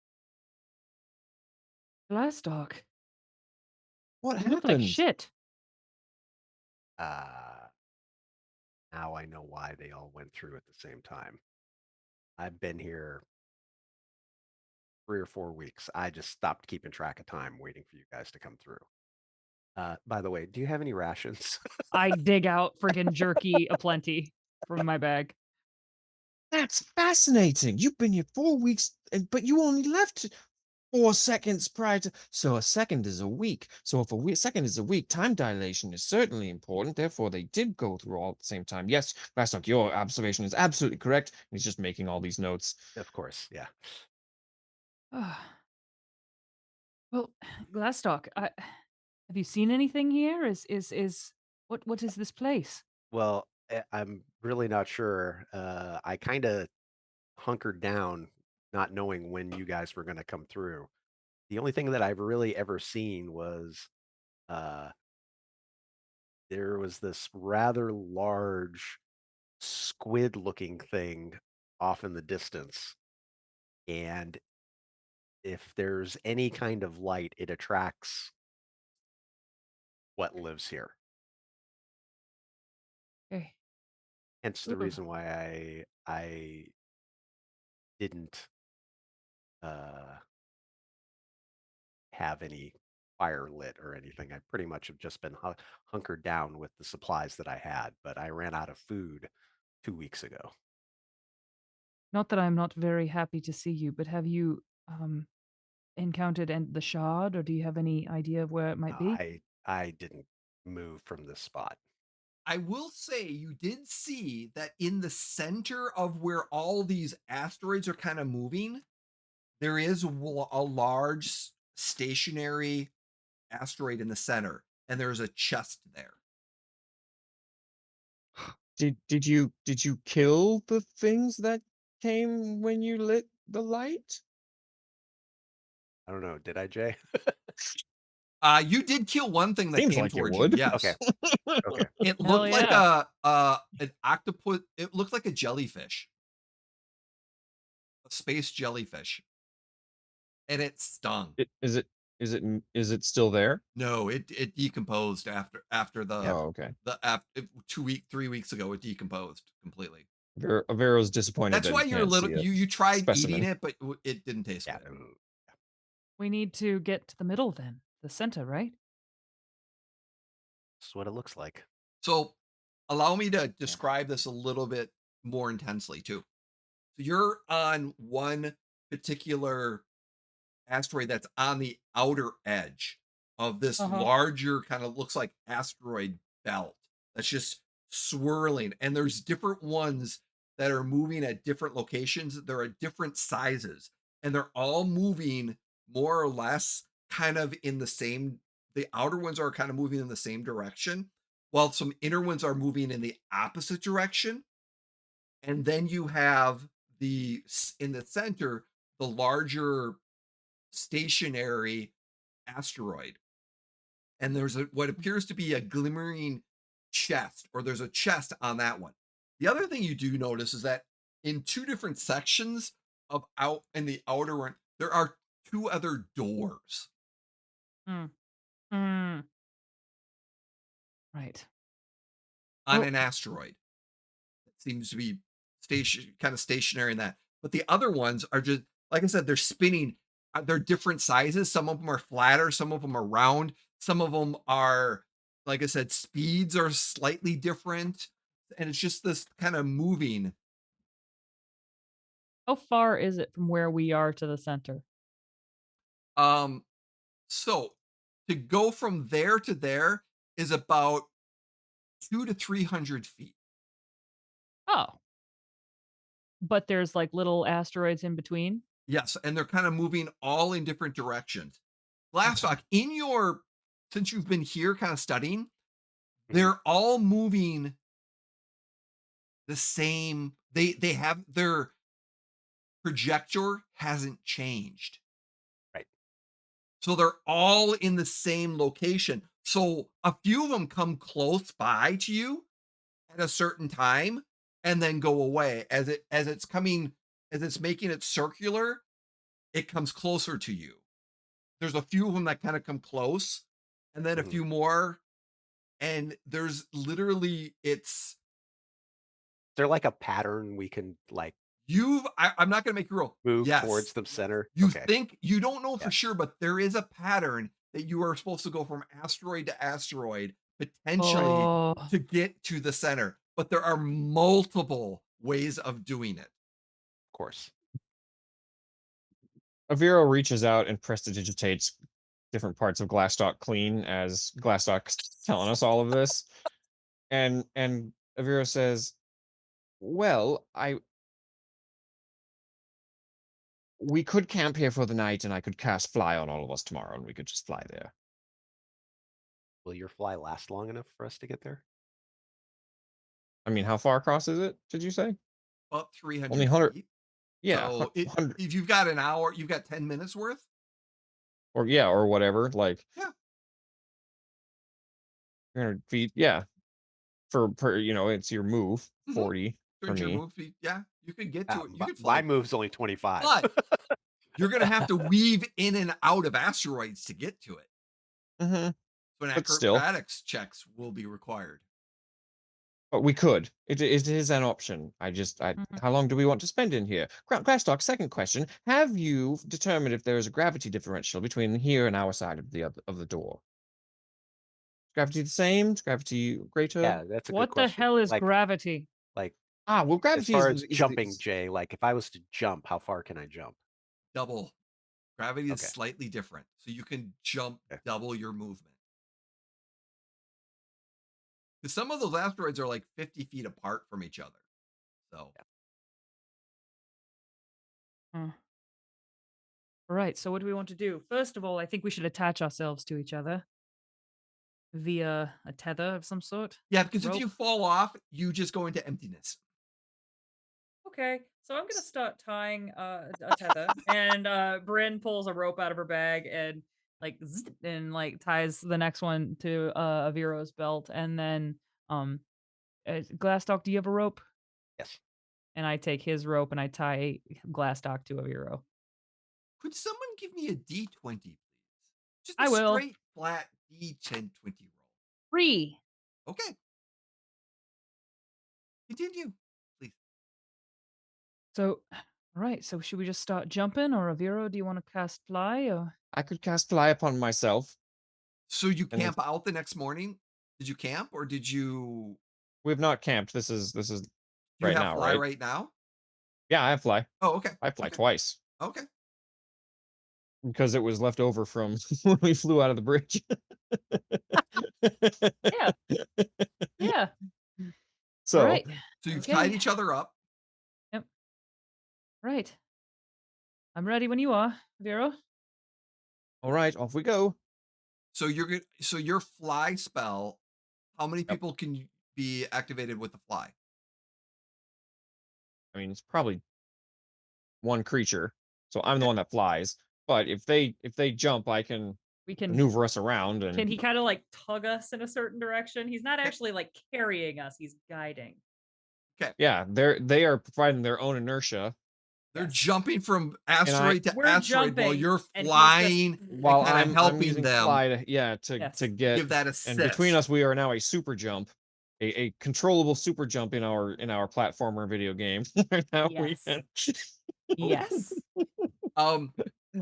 Glastoc. What You look like happened? shit. Uh, now I know why they all went through at the same time. I've been here 3 or 4 weeks. I just stopped keeping track of time waiting for you guys to come through. By the way, do you have any rations? I dig out freaking jerky aplenty from my bag. That's fascinating. You've been here 4 weeks, but you only left 4 seconds prior to. So a second is a week. So if second is a week, time dilation is certainly important. Therefore, they did go through all at the same time. Yes, Glastoc, your observation is absolutely correct. He's just making all these notes. Of course, yeah. Well, Glastoc, have you seen anything here? Is what is this place? Well, I'm really not sure. I kind of hunkered down, not knowing when you guys were going to come through. The only thing that I've really ever seen was uh, there was this rather large squid-looking thing off in the distance, and if there's any kind of light, it attracts what lives here. Okay. Hence the Ooh. reason why I didn't uh, have any fire lit or anything. I pretty much have just been hunkered down with the supplies that I had, but I ran out of food 2 weeks ago. Not that I'm not very happy to see you, but have you encountered the shard, or do you have any idea of where it might be? I didn't move from this spot. I will say you did see that in the center of where all these asteroids are kind of moving, there is a large stationary asteroid in the center, and there's a chest there. Did you kill the things that came when you lit the light? I don't know. Did I, Jay? You did kill one thing that Seems came like you towards you. would. Okay. Yes. Okay. It Hell looked like yeah. an octopus. It looked like a jellyfish, a space jellyfish, and it stung. Is it still there? No, it decomposed after Yeah. Oh, okay. the after 3 weeks ago. It decomposed completely. Vero's disappointed That's that why he you're a can't little. see a You tried eating specimen. it, but it didn't taste Yeah. good. We need to get to the middle then, the center, right? That's what it looks like. So, allow me to describe this a little bit more intensely too. So you're on one particular asteroid that's on the outer edge of this Uh-huh. larger kind of looks like asteroid belt that's just swirling, and there's different ones that are moving at different locations. They're at different sizes, and they're all moving more or less kind of in the same. The outer ones are kind of moving in the same direction, while some inner ones are moving in the opposite direction. And then you have in the center the larger stationary asteroid, and there's what appears to be a glimmering chest, or there's a chest on that one. The other thing you do notice is that in two different sections of out in the outer one, there are two other doors Mm. Mm. Right. on Well, an asteroid. It seems to be kind of stationary in that. But the other ones are just like I said, they're spinning. They're different sizes. Some of them are flatter, some of them are round, some of them are, like I said, speeds are slightly different, and it's just this kind of moving. how far is it from where we are to the center? Um, so to go from there to there is about 200 to 300 feet. Oh, but there's like little asteroids in between. Yes, and they're kind of moving all in different directions. Okay. Glastock, since you've been here kind of studying, Mhm. they're all moving the same. They have their projector hasn't changed. Right. So they're all in the same location. So a few of them come close by to you at a certain time and then go away as it's making it circular, it comes closer to you. There's a few of them that kind of come close, and then a Mhm. few more, and there's literally it's Is there like a pattern we can like I'm not gonna make you roll. move Yes. towards the center? You Okay. think you don't know Yeah. for sure, but there is a pattern that you are supposed to go from asteroid to asteroid, potentially Oh, to get to the center. But there are multiple ways of doing it. Of course. Aviro reaches out and prestidigitates different parts of Glastoc clean as Glastoc's telling us all of this. And Aviro says, "Well, I we could camp here for the night, and I could cast fly on all of us tomorrow, and we could just fly there. Will your fly last long enough for us to get there? I mean, how far across is it? Did you say About only 300 100? feet. Yeah, So 100 if you've got an hour, you've got 10 minutes worth. or yeah, or whatever. Like Yeah. 300 feet. Yeah, for per it's your move. Hmm. 40 for Turns your me. move feet. Yeah. You could get to it. You could My fly, move's only 25. but you're going to have to weave in and out of asteroids to get to it. Hmm. So an But still, acrobatics checks will be required. but we could. It is an option. mhm. How long do we want to spend in here? Glastock, second question. Have you determined if there is a gravity differential between here and our side of the door? Gravity the same? Is gravity greater? Yeah, that's a good What the question. hell is gravity? Like Ah, well, as gravity far as is jumping, Jay, like if I was to jump, how far can I jump? Double. Gravity is Okay. slightly different. So you can jump Okay. double your movement. Because some of those asteroids are like 50 feet apart from each other. So Huh. Right. So what do we want to do? First of all, I think we should attach ourselves to each other via a tether of some sort. yeah, because if Rope. you fall off, you just go into emptiness. Okay, so I'm gonna start tying a tether, and Bryn pulls a rope out of her bag and like and like ties the next one to Aviro's belt, and then Glastoc, do you have a rope? Yes. And I take his rope and I tie Glastoc to Aviro. Could someone give me a D20, please? Just a I will. straight flat D10 20 roll. 3. Okay. Continue, please. So, all right. So should we just start jumping, or Aviro, do you want to cast fly? Or I could cast fly upon myself, So you and then camp out the next morning? Did you camp or did you we've not camped. This is do you right have now, fly right? right now? Yeah, I fly. Oh, okay. I fly Okay. twice Okay. because it was left over from when we flew out of the bridge. yeah, yeah. All So, right. So you've tied Okay. each other up. Yep. Right. I'm ready when you are, Aviro. all right, off we go. So you're good. So your fly spell, how many Yep. people can be activated with the fly? I mean, it's probably one creature, so I'm the Okay. one that flies. But if they jump, I can We can. maneuver us around, and Can he kind of like tug us in a certain direction? He's not Okay. actually like carrying us. He's guiding. Okay. yeah, they are providing their own inertia. They're Yes. jumping from And I asteroid to We're asteroid while jumping, you're and he's just flying and while kind of I'm helping using them fly to yes. get, give that and between assist. us we are now a super jump, a controllable super jump in our platformer video game. Now we Yes. can. Okay. Yes. Um,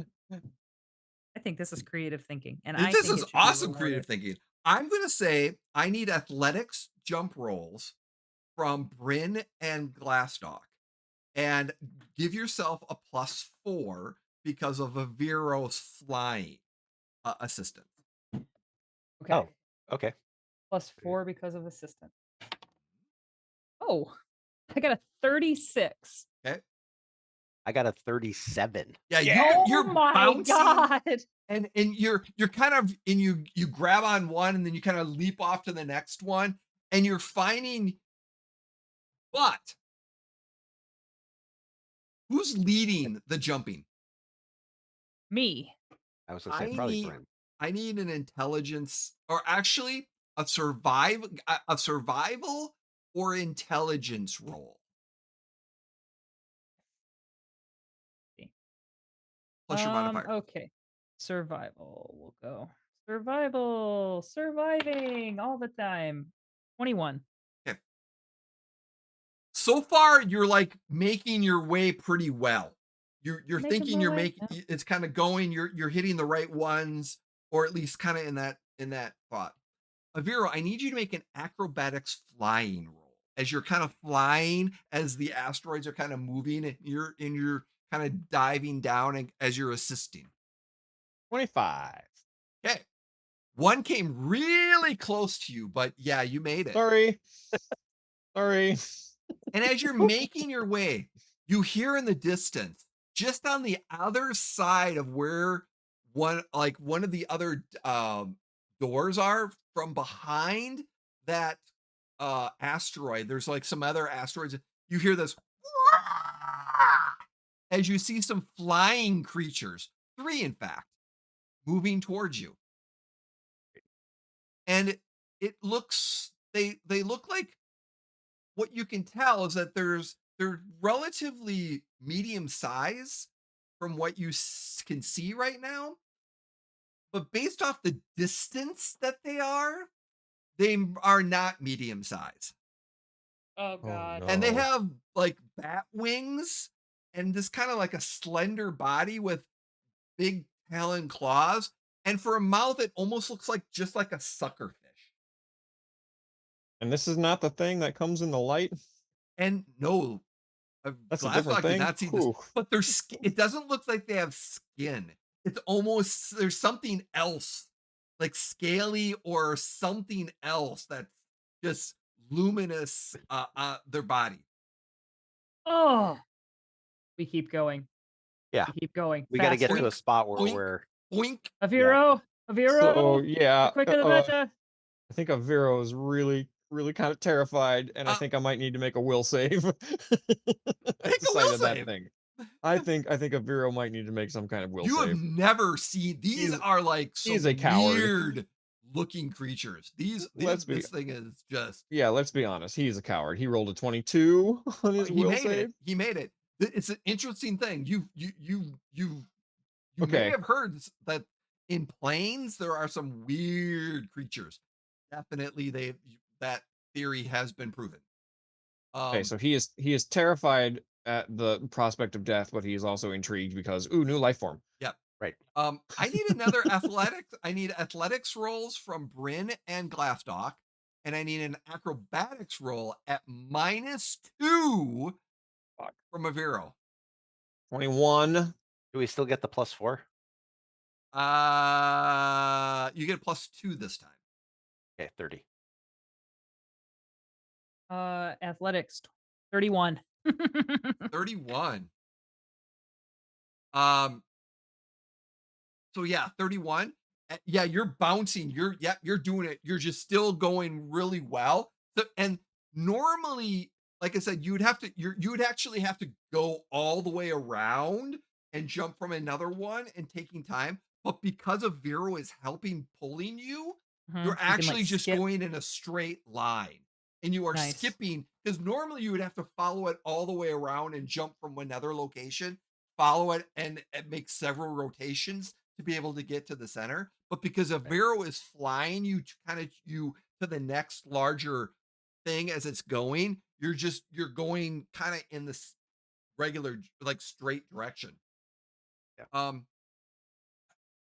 I think this is creative thinking, and I this think is it should be awesome creative rewarded. thinking. I'm gonna say I need athletics jump rolls from Bryn and Glastoc, and give yourself a +4 because of Aviro's flying assistance. Okay. Oh, okay. +4 because of assistant. Oh, I got a 36. Okay. I got a 37. Yeah, Yeah. Oh you're my bouncing god. and you're kind of and you grab on one and then you kind of leap off to the next one and you're finding but who's leading the jumping? Me. I was gonna say I probably need Bryn. I need an intelligence or actually a survival or intelligence roll plus your modifier. Okay. Survival. We'll go. Survival. Surviving all the time. 21. Okay. So far you're like making your way pretty well. You're Making thinking my you're way. making it's kind of going, you're hitting the right ones or at least kind of in that thought. Aviro, I need you to make an acrobatics flying roll as you're kind of flying as the asteroids are kind of moving and you're kind of diving down and as you're assisting. 25. Okay. One came really close to you, but yeah, you made it. Sorry. Sorry. And as you're making your way, you hear in the distance, just on the other side of where one of the other doors are from behind that asteroid. There's like some other asteroids. You hear this as you see some flying creatures, 3 in fact, moving towards you. And it looks they look like what you can tell is that they're relatively medium size from what you can see right now, but based off the distance that they are not medium size. Oh Oh god. And they no. have like bat wings and this kind of like a slender body with big tail and claws. And for a mouth, it almost looks like just like a suckerfish. And this is not the thing that comes in the light. And no, That's a different Glastoc did thing. not see this, Whew. but their it doesn't look like they have skin. It's almost there's something else, like scaly or something else that's just luminous their body. Oh. We keep going. Yeah. We keep going. We got to get Faster. to a spot where Boink, we're boink. Aviro. So Aviro. The yeah, quicker the better. I think Aviro is really really kind of terrified, and I think I might need to make a will save. At Make the a sight will of that save. thing. I think Aviro might need to make some kind of will You have save. never seen these are like He's some a coward. weird looking creatures. This thing is just Yeah, let's be honest. He's a coward. He rolled a 22 on his he will made save. it. He made it. It's an interesting thing. You may Okay. have heard that in planes there are some weird creatures. Definitely that theory has been proven. Okay, so he is terrified at the prospect of death, but he is also intrigued because new life form. Yep. Right. I need another athletics. I need athletics rolls from Brynn and Glastoc, and I need an acrobatics roll at -2 Fuck. from Aviro. 21. Do we still get the +4? You get a +2 this time. Okay, 30. Athletics 31. 31. Um, so yeah, 31. Yeah, you're bouncing. You're doing it. You're just still going really well. So, and normally, like I said, you would actually have to go all the way around and jump from another one and taking time. But because of Vero is helping pulling you, Mhm. you're You can, actually like, just skip. going in a straight line. And you are Nice. skipping because normally you would have to follow it all the way around and jump from another location, follow it and make several rotations to be able to get to the center. But because Avero is flying you to the next larger thing as it's going, you're going kind of in this regular like straight direction. Yeah.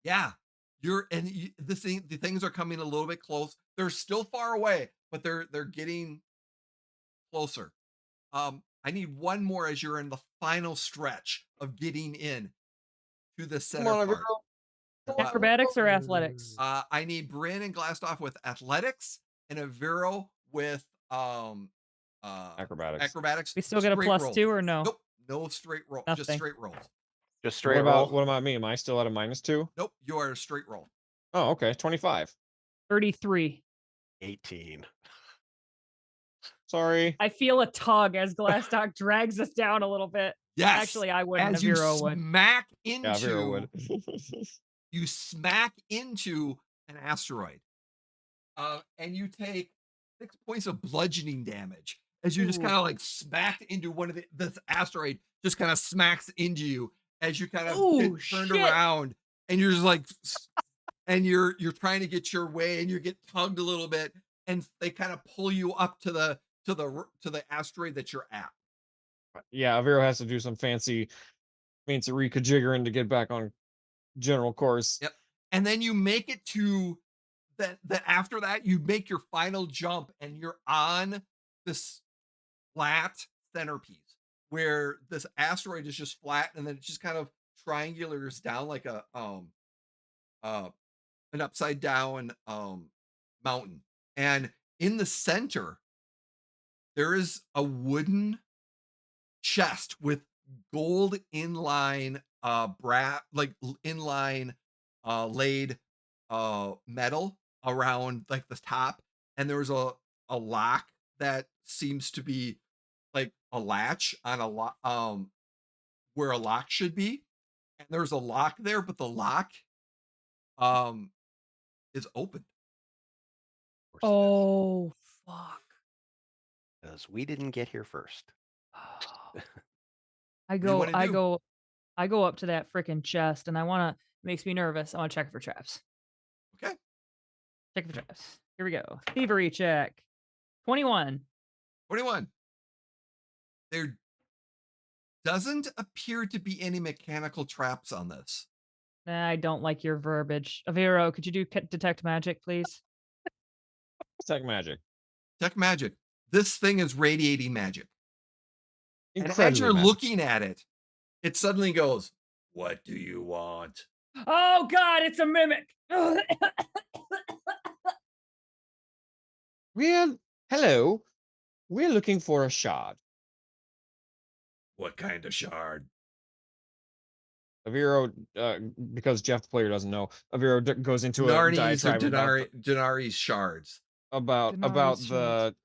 Yeah. The things are coming a little bit close. They're still far away, but they're getting closer. I need one more as you're in the final stretch of getting in to the Come center on, part. Aviro. Acrobatics or athletics? I need Brynn and Glastoff with athletics and Aviro with Acrobatics. acrobatics. We still get a Straight +2 rolls. or no? Nope, no straight roll, just Nothing. straight rolls. Just straight roll. What about me? Am I still at a -2? Nope, you are a straight roll. Oh, okay. 25. 33. 18. Sorry. I feel a tug as Glastoc drags us down a little bit. Yes. Actually, I wouldn't. As you Aviro would. smack Yeah, Aviro would. you smack into an asteroid, and you take 6 points of bludgeoning damage as you just Ooh. kind of like smacked into one of this asteroid just kind of smacks into you as you kind of Ooh, get turned shit. around and you're just like and you're trying to get your way and you get tugged a little bit and they kind of pull you up to the asteroid that you're at. Yeah, Aviro has to do some fancy rejiggering to get back on general course. Yep. And then you make it to that after that, you make your final jump and you're on this flat centerpiece where this asteroid is just flat and then it just kind of triangulars down like a an upside down mountain. And in the center, there is a wooden chest with gold inline inline laid metal around like the top, and there's a lock that seems to be like a latch on a lock where a lock should be, and there's a lock there, but the lock um is open. Oh, fuck. Because we didn't get here first. I do you go, wanna I do? go, I go up to that freaking chest and I wanna makes me nervous. I wanna check for traps. Okay. Check for traps. Here we go. Thievery check. 21. 21. There doesn't appear to be any mechanical traps on this. I don't like your verbiage. Aviro, could you do detect magic, please? Tech magic. Tech magic. This thing is radiating magic. And as Incredibly you're magic. looking at it, it suddenly goes, "What do you want?" Oh God, it's a mimic. Hello. We're looking for a shard. What kind of shard? Aviro, because Jeff the player doesn't know, Aviro goes into a Denari's or diatribe about Denari's shards. Didn't know it was the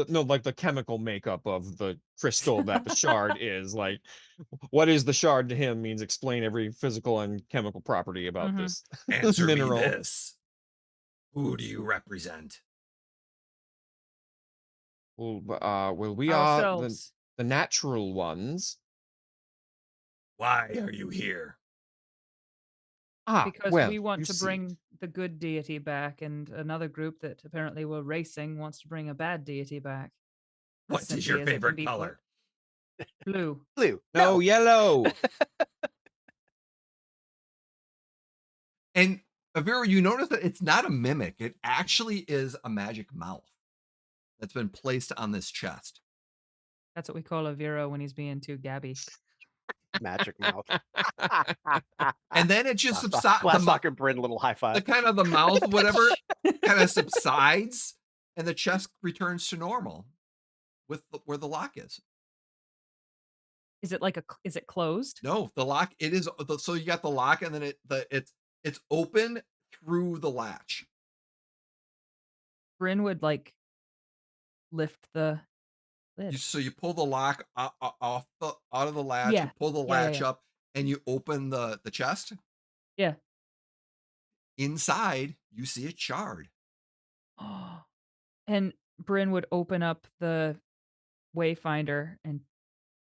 no, like the chemical makeup of the crystal that the shard is. Like, what is the shard to him means explain every physical and chemical property about Mhm. this Answer me mineral. this. Who do you represent? Well, we are Ourselves. the natural ones. Why are you here? Because Well, we want you to see, bring the good deity back, and another group that apparently were racing wants to bring a bad deity back. As What is simply your as it can favorite be put. color? Blue. Blue. no, yellow. And Avira, you notice that it's not a mimic. It actually is a magic mouth that's been placed on this chest. That's what we call Aviro when he's being too gabby. Magic mouth. And then it just subsides. Glastoc and Brynn, little high The five. kind of the mouth, whatever, kind of subsides, and the chest returns to normal with where the lock is. Is it like is it closed? No, the lock. It is so you got the lock, and then it's open through the latch. Bryn would like lift the lid. So you pull the lock off out of the latch. Yeah. You pull the Yeah, yeah, latch yeah. up, and you open the chest. Yeah. Inside, you see a shard. And Bryn would open up the wayfinder and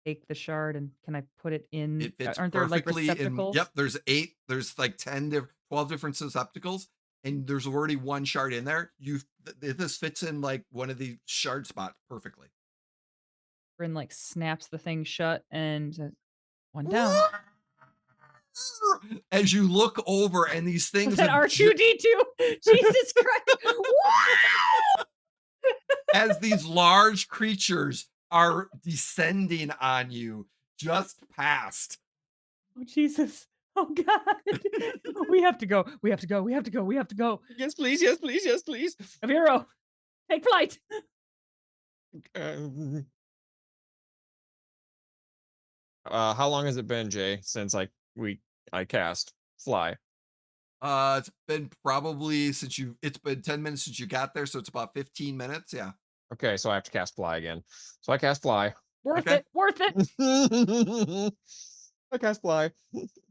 take the shard, and can I put it in? It fits Aren't there like perfectly in. receptacles? Yep, there's 8. There's like 12 different receptacles, and there's already one shard in there. This fits in like one of the shard spots perfectly. Bryn like snaps the thing shut and says, one down. As you look over, and these things Was that have R2D2? Jesus Christ! as these large creatures are descending on you just past. Oh Jesus! Oh God! We have to go. We have to go. We have to go. We have to go. Yes, please. Yes, please. Yes, please. Aviro, take flight. How long has it been, Jay, since I cast fly? It's been probably it's been 10 minutes since you got there, so it's about 15 minutes. Yeah. Okay, so I have to cast fly again. So I cast fly. Worth Okay. it. Worth it. I cast fly.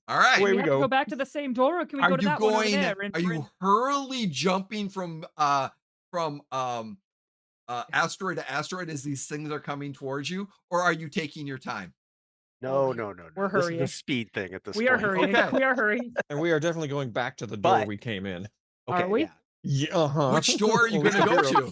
All right. Away we we have to go. go back to the same door, or can we go to that one over there? Are you hurriedly jumping from asteroid to asteroid as these things are coming towards you, or are you taking your time? No. We're This is hurrying. a speed thing at this We point. are hurrying. Okay. We are hurrying. And we are definitely going back to the door But- we came in. Okay, Are we? yeah. Yeah, uh-huh. Which door are you Well, going to go Aviro- to?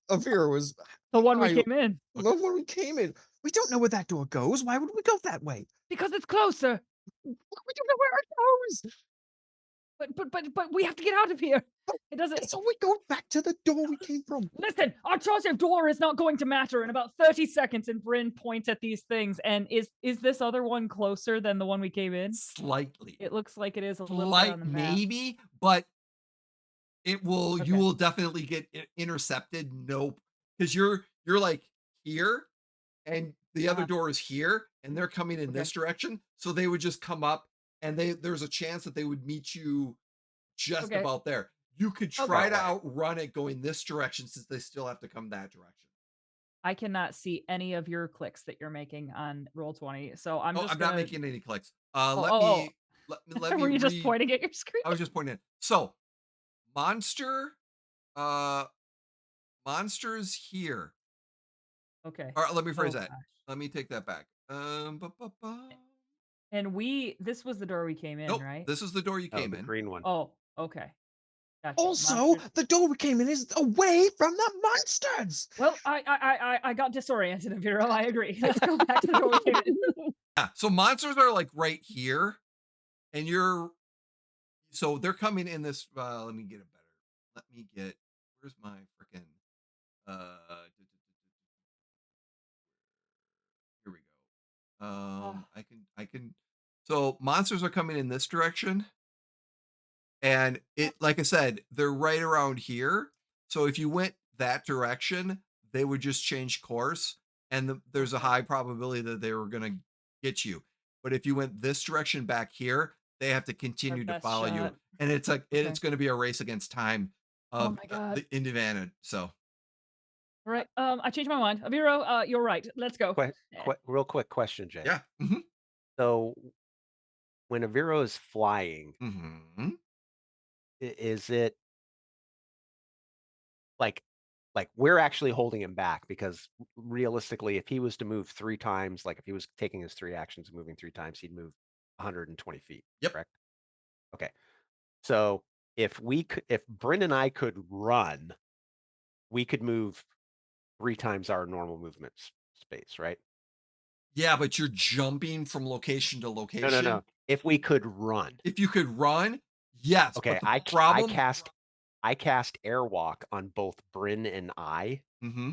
Aviro was The one we I- came in. the one we came in. We don't know where that door goes. Why would we go that way? Because it's closer. We don't know where it goes. But we have to get out of here. It doesn't. So we go back to the door we came from. Listen, our choice of door is not going to matter in about 30 seconds. And Bryn points at these things. And is this other one closer than the one we came in? Slightly. It looks like it is a little bit on the map. Maybe, but it will. Okay. You will definitely get intercepted. Nope, because you're like here, and the other door is here, and they're coming in this direction. So they would just come up, and there's a chance that they would meet you just about there. You could try to outrun it going this direction, since they still have to come that direction. I cannot see any of your clicks that you're making on Roll20, so I'm just not making any clicks. Oh. Let me. Were you just pointing at your screen? I was just pointing. So, monsters here. Okay. All right, let me phrase that. gosh. Let me take that back. And this was the door we came in, Nope, right? this is the door you came the in. green one. Oh, okay. Gotcha. Also, Monsters. the door we came in is away from the monsters. Well, I got disoriented, Aviro. I agree. Let's go back to the door we came in. Yeah, so monsters are like right here, and so they're coming in this. Let me get it better. Let me get. Where's my freaking? Here we go. I can. So monsters are coming in this direction, and like I said, they're right around here. So if you went that direction, they would just change course, and there's a high probability that they were going to get you. But if you went this direction back here, they have to continue to best follow you, shot. and it's like Okay. it's going to be a race against time Oh my god. the advantage. So Right. I changed my mind. Aviro, you're right. Let's go. Real quick question, Jay. yeah. So when Aviro is flying, Hmm. is it like we're actually holding him back? Because realistically, if he was to move 3 times, like if he was taking his 3 actions and moving 3 times, he'd move 120 feet. Yep. Correct. Okay. So if Brynn and I could run, we could move 3 times our normal movement space, right? Yeah, but you're jumping from location to No, location. If we could run. If you could run, yes. Okay, But the I problem. cast Airwalk on both Brynn and I. Hmm.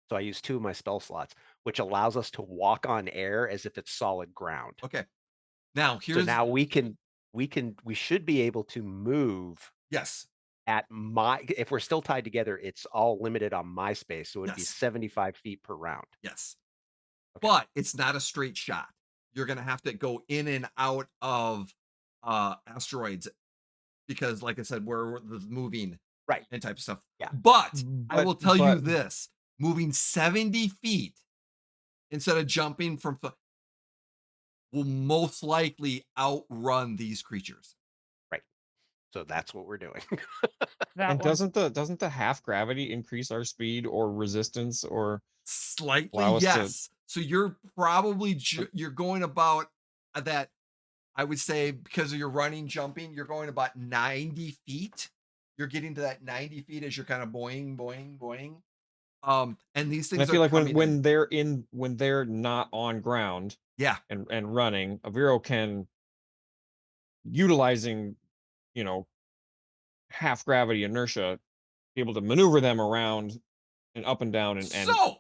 So I use 2 of my spell slots, which allows us to walk on air as if it's solid ground. Okay. Now So here's now we should be able to move yes. if we're still tied together, it's all limited on my space. So it'd be Yes. 75 feet per round. Yes. Okay. But it's not a straight shot. You're gonna have to go in and out of asteroids because, like I said, we're moving Right. and type of stuff. Yeah. But I But will tell you but this: moving 70 feet instead of jumping from will most likely outrun these creatures. Right. So that's what we're doing. That and one. doesn't the half gravity increase our speed or resistance or Slightly, allow us to? yes. So you're probably you're going about that. I would say because of your running, jumping, you're going about 90 feet. You're getting to that 90 feet as you're kind of boing, boing, boing. And these And I things are feel like coming in. when they're not on ground Yeah, and running, Aviro can utilizing, you know, half gravity inertia, be able to maneuver them around and up and down and so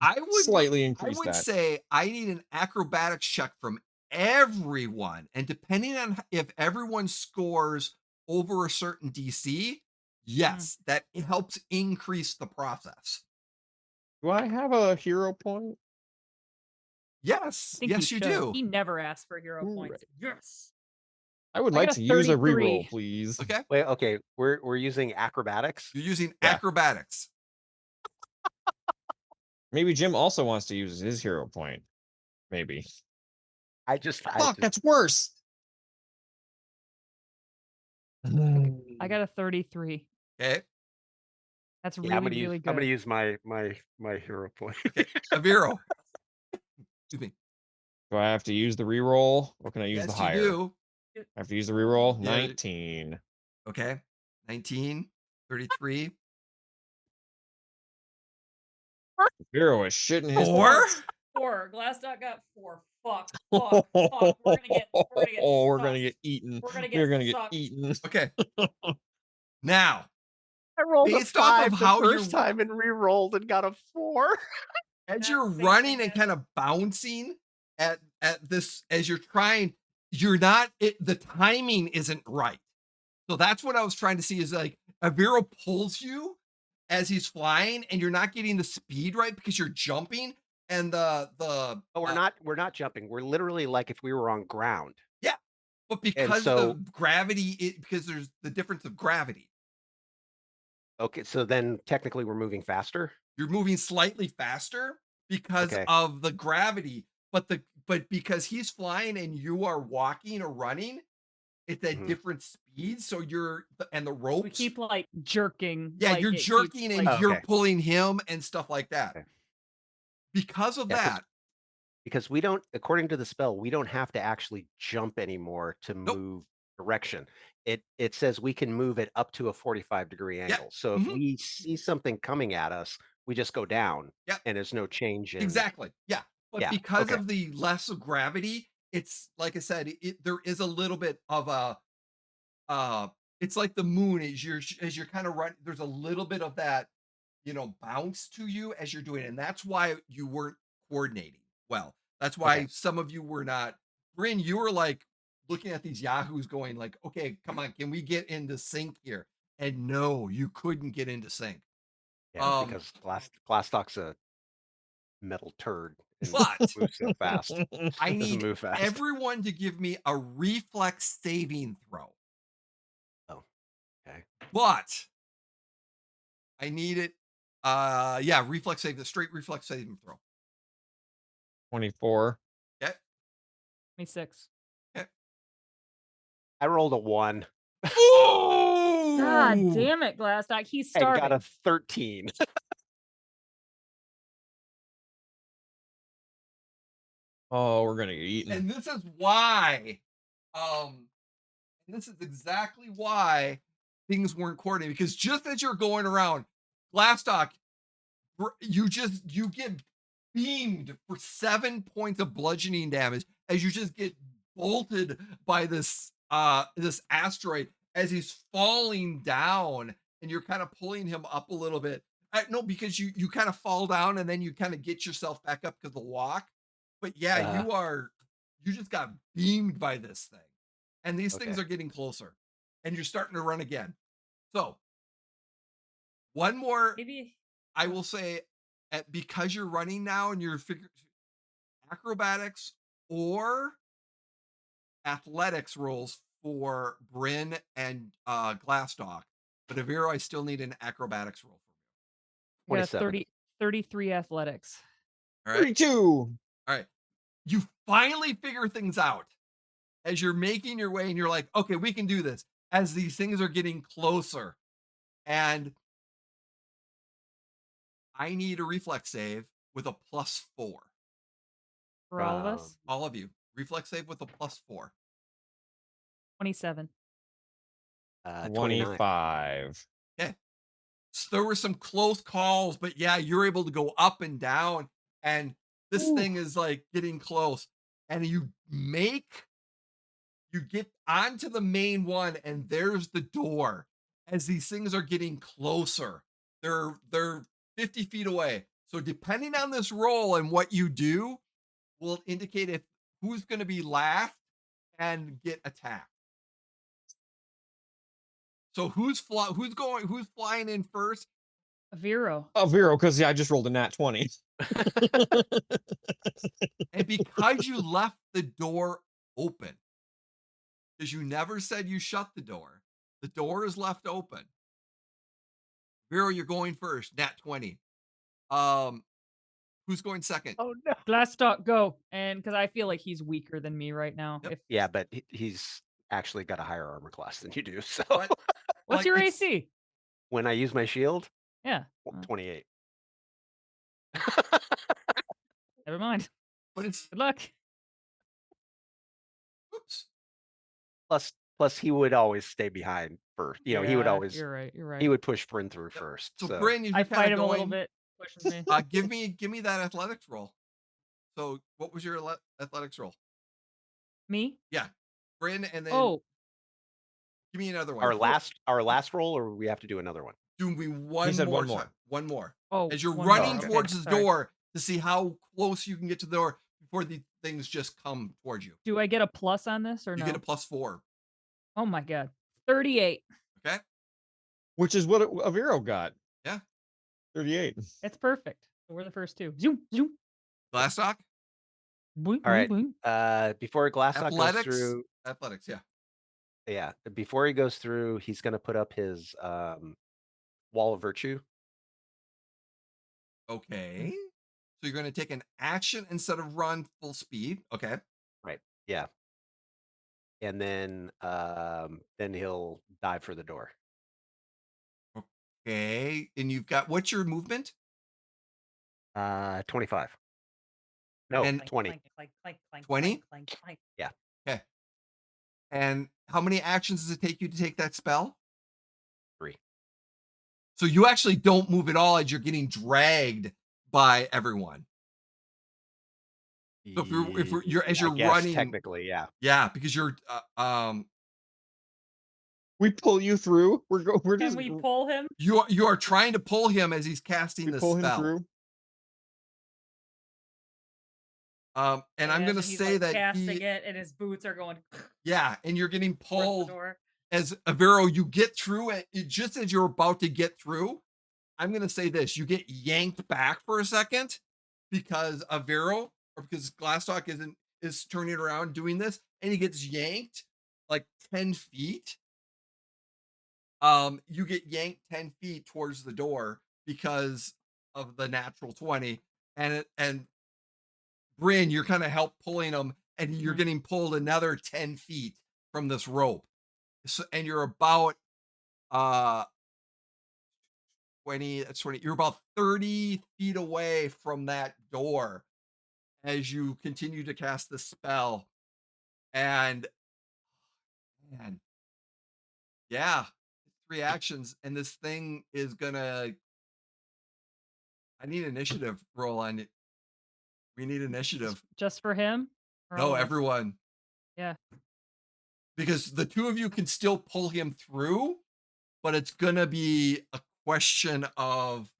I would slightly I increase would that. say I need an acrobatics check from everyone. And depending on if everyone scores over a certain DC, yes, that it helps increase the process. Do I have a hero point? I Yes, think he yes, you should. do. He never asked for hero Right. points. Yes. I would I like got a to use a 33. reroll, please. Okay. Wait, okay. We're using acrobatics. You're using Yeah. acrobatics. Maybe Jim also wants to use his hero point. Maybe. I That's worse. I got a 33. Okay. That's Yeah, really, really I'm gonna good. use my hero point. Okay. Aviro. Excuse me. Do I have to use the reroll or can I use the Yes, you higher? do. I have to use the reroll. Yeah. 19. Okay. 19, 33. Aviro is shitting his 4? pants. 4. Glastoc got 4. Fuck. Fuck. Fuck. We're gonna get Oh, we're gonna sucked. get eaten. We're gonna We're get gonna get sucked. eaten. Okay. Now, I rolled based a off 5 of the how first you're time and re-rolled and got a 4. as That you're same running thing and kind of bouncing at this as you're trying, you're not the timing isn't right. So that's what I was trying to see is like Aviro pulls you as he's flying and you're not getting the speed right because you're jumping and the But we're not jumping. We're literally like if we were on ground. yeah, but And because so the gravity because there's the difference of gravity. okay, so then technically we're moving faster. You're moving slightly faster because Okay. of the gravity, but because he's flying and you are walking or running, it's at Mhm. different speeds. So and the We ropes. keep like jerking. Yeah, like, you're it keeps, jerking and like, you're Okay. pulling him and stuff like that. Okay. Because of Yeah, that, because we don't, according to the spell, we don't have to actually jump anymore to nope. move direction. It says we can move it up to a 45-degree Yeah. angle. So if we see something coming at us, we just go down. Yep. And there's no change in. Exactly. Yeah. But Yeah, because okay. of the less of gravity, it's like I said, there is a little bit of a it's like the moon as you're kind of running, there's a little bit of that, bounce to you as you're doing it. And that's why you weren't coordinating well. That's why Okay. some of you were not. Brynn, you were like looking at these yahoos going like, okay, come on, can we get into sync here? And no, you couldn't get into sync. Yeah, because Glastoc's a metal turd and But moves so fast. I Doesn't need move fast. everyone to give me a reflex saving throw. Oh, okay. But I need it. Reflex save, the straight reflex saving throw. 24. Okay. 26. Okay. I rolled a 1 God Ooh! damn it, Glastoc. He's and got starving. a 13. Oh, we're gonna get eaten. And this is why, this is exactly why things weren't coordinated, because just as you're going around, Glastoc, you get beamed for 7 points of bludgeoning damage as you just get bolted by this asteroid as he's falling down, and you're kind of pulling him up a little bit. No, because you kind of fall down and then you kind of get yourself back up because the walk. But yeah, Uh, you just got beamed by this thing, and these things Okay. are getting closer, and you're starting to run again. So one more, Maybe. I will say, because you're running now and you're figuring acrobatics or athletics rolls for Brynn and Glastoc. But Aviro, I still need an acrobatics roll We got 27. 33 athletics. from you. All right. 32. All right. You finally figure things out as you're making your way, and you're like, okay, we can do this as these things are getting closer. And I need a reflex save with a +4. For all of us. All of you. Reflex save with a +4. 27. 29. 25. Okay. So there were some close calls, but yeah, you're able to go up and down, and this Ooh. thing is like getting close. And you get onto the main one, and there's the door. As these things are getting closer, they're 50 feet away. So depending on this roll and what you do, will indicate if who's going to be last and get attacked. So who's flying in first? Aviro. Oh, Vero, because I just rolled a nat 20. And because you left the door open, because you never said you shut the door is left open. Vero, you're going first, nat 20. Who's going second? Oh no. Glastoc, go. And because I feel like he's weaker than me right now. Yep. If Yeah, but he's actually got a higher armor class than you do. So But What's like, your it's- AC? when I use my shield, Yeah. 28. Never mind. But it's Good luck. oops. Plus he would always stay behind first. He would Yeah, always You're right. You're right. he would push Brynn through Yep. first. So So Brynn, if I you're fight kind him of a little going, bit. Pushes me. give me that athletics roll. So what was your athletics roll? Me? Yeah, Brynn, and then Oh, give me another one. our last roll, or we have to do another one. Do me one said more one more. time. One more. oh. As you're one running more. towards Okay, the sorry. door to see how close you can get to the door before the things just come towards you. Do I get a plus on this or You no? get a +4. Oh my god. 38. Okay. Which is what Aviro got. Yeah. 38. It's perfect. So we're the first two. Zoom, zoom. Glastoc. Boing, All right. boing, boing. Before Glastoc goes Athletics. through, Athletics. Yeah. before he goes through, he's going to put up his wall of virtue. Okay. So you're going to take an action instead of run full speed. Okay. Right. Yeah. And then he'll dive for the door. Okay. And you've got, what's your movement? 25. No, And 20. 20? Yeah. Okay. And how many actions does it take you to take that spell? 3. So you actually don't move at all as you're getting dragged by everyone. So if you're as you're I guess running, technically, yeah. yeah, because you're We pull you through. We're Can just we pull him? you are trying to pull him as he's casting we the pull him spell. through. And I'm gonna he's, say like, that casting it, and his boots are going yeah, and you're getting towards the pulled door. as Aviro. You get through it just as you're about to get through. I'm gonna say this: you get yanked back for a second because Aviro, or because Glastoc is turning around doing this, and he gets yanked like 10 feet. you get yanked 10 feet towards the door because of the natural 20. And Brynn, you're kind of help pulling them, and you're Mhm. getting pulled another 10 feet from this rope. So, and you're about uh 20, that's 20, you're about 30 feet away from that door as you continue to cast the spell. And man, yeah, 3 actions, and this thing is gonna. I need initiative roll on it. We need initiative. Just for him? For all No, of us? everyone, Yeah. because the two of you can still pull him through, but it's gonna be a question of,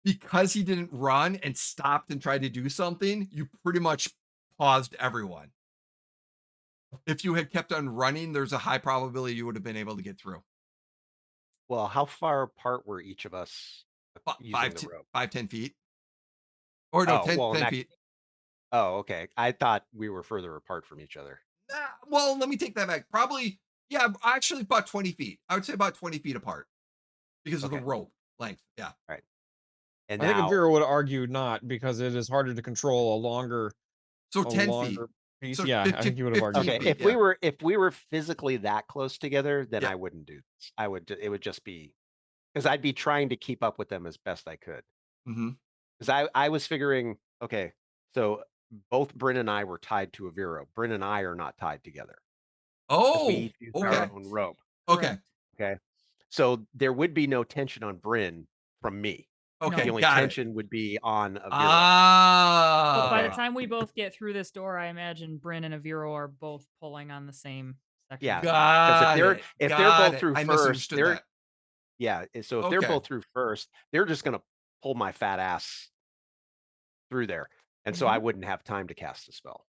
because he didn't run and stopped and tried to do something, you pretty much paused everyone. If you had kept on running, there's a high probability you would have been able to get through. Well, how far apart were each of us using Five, the rope? 5, 10 feet. Or no, Oh, 10, well, in 10 that. feet. Oh, okay. I thought we were further apart from each other. Well, let me take that back. Probably, yeah, actually about 20 feet. I would say about 20 feet apart because of the Okay. rope length. Yeah. All right. And I think now, Aviro would argue not, because it is harder to control So a 10 feet. longer piece. So Yeah, I 15, think he would have 15 argued okay, that. feet. if Yeah. we were physically that close together, then Yeah. I wouldn't do this. It would just be because I'd be trying to keep up with them as best I could. Hmm. Because I was figuring, okay, so both Bryn and I were tied to Aviro. Bryn and I are not tied together because we Oh, each used okay. our own rope. Okay. Correct. Okay. So there would be no tension on Bryn from me. Okay. The No. only Got it. tension would be on Aviro. But by the Ah. time we both get through this door, I imagine Bryn and Aviro are both pulling on the same section. Yeah. of the door. Because Got it. if they're Got both it. through I first, misunderstood that. so if they're Okay. both through first, they're just gonna pull my fat ass through there. And so I Mhm. wouldn't have time to cast the spell.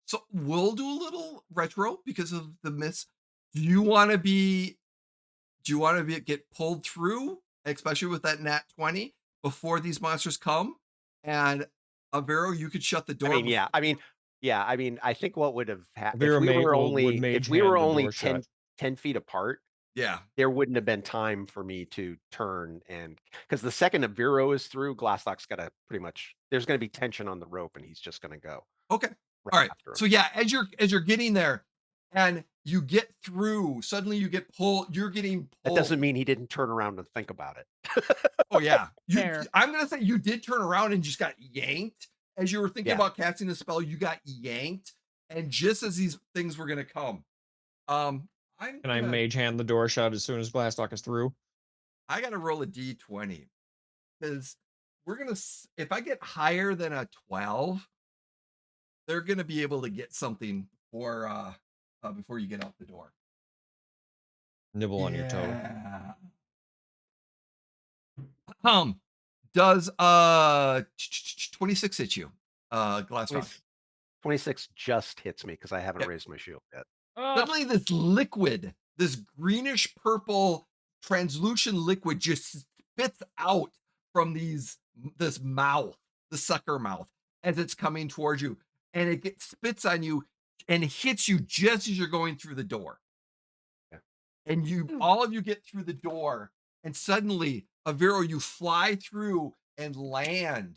So we'll do a little retro because of the miss. Do you want to be? Do you want to get pulled through, especially with that nat 20 before these monsters come? And Avero, you could shut the I door. mean, yeah. I mean, I think what would have happened if Aviro would if mage we were hand the only door shut. 10 feet apart, Yeah. there wouldn't have been time for me to turn and because the second Aviro is through, Glastoc's got to pretty much there's going to be tension on the rope and he's just going to go Okay. right All right. after him. So yeah, as you're getting there, and you get through, suddenly you get pulled. You're getting That pulled. doesn't mean he didn't turn around and think about it. Oh yeah. Fair. I'm gonna say you did turn around and just got yanked as you were thinking Yeah. about casting the spell. You got yanked, and just as these things were gonna come, I'm Can I mage hand the door shut as soon as Glastoc is through? I gotta roll a d20 because we're gonna. If I get higher than a 12, they're gonna be able to get something before you get out the door. Nibble on your toe. Yeah. Does 26 hit you? Glastoc. 26 just hits me because I haven't Yep. raised my shield yet. Ugh. Suddenly this liquid, this greenish purple translucent liquid just spits out from this mouth, the sucker mouth, as it's coming towards you. And spits on you and hits you just as you're going through the door. Yeah. And all of you get through the door, and suddenly, Aviro, you fly through and land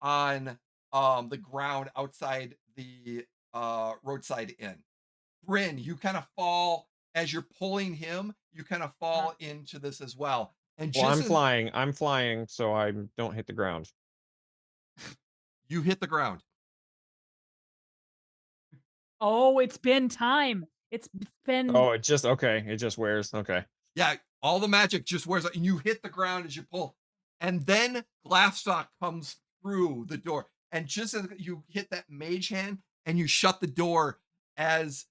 on the ground outside the roadside inn. Brynn, you kind of fall as you're pulling him, you kind of fall into this as well. And Well, just as I'm flying, so I don't hit the ground. you hit the ground, Oh, it's been time. It's been Oh, it just wears. Okay. yeah, all the magic just wears out, and you hit the ground as you pull. And then Glastoc comes through the door. And just as you hit that mage hand and you shut the door, as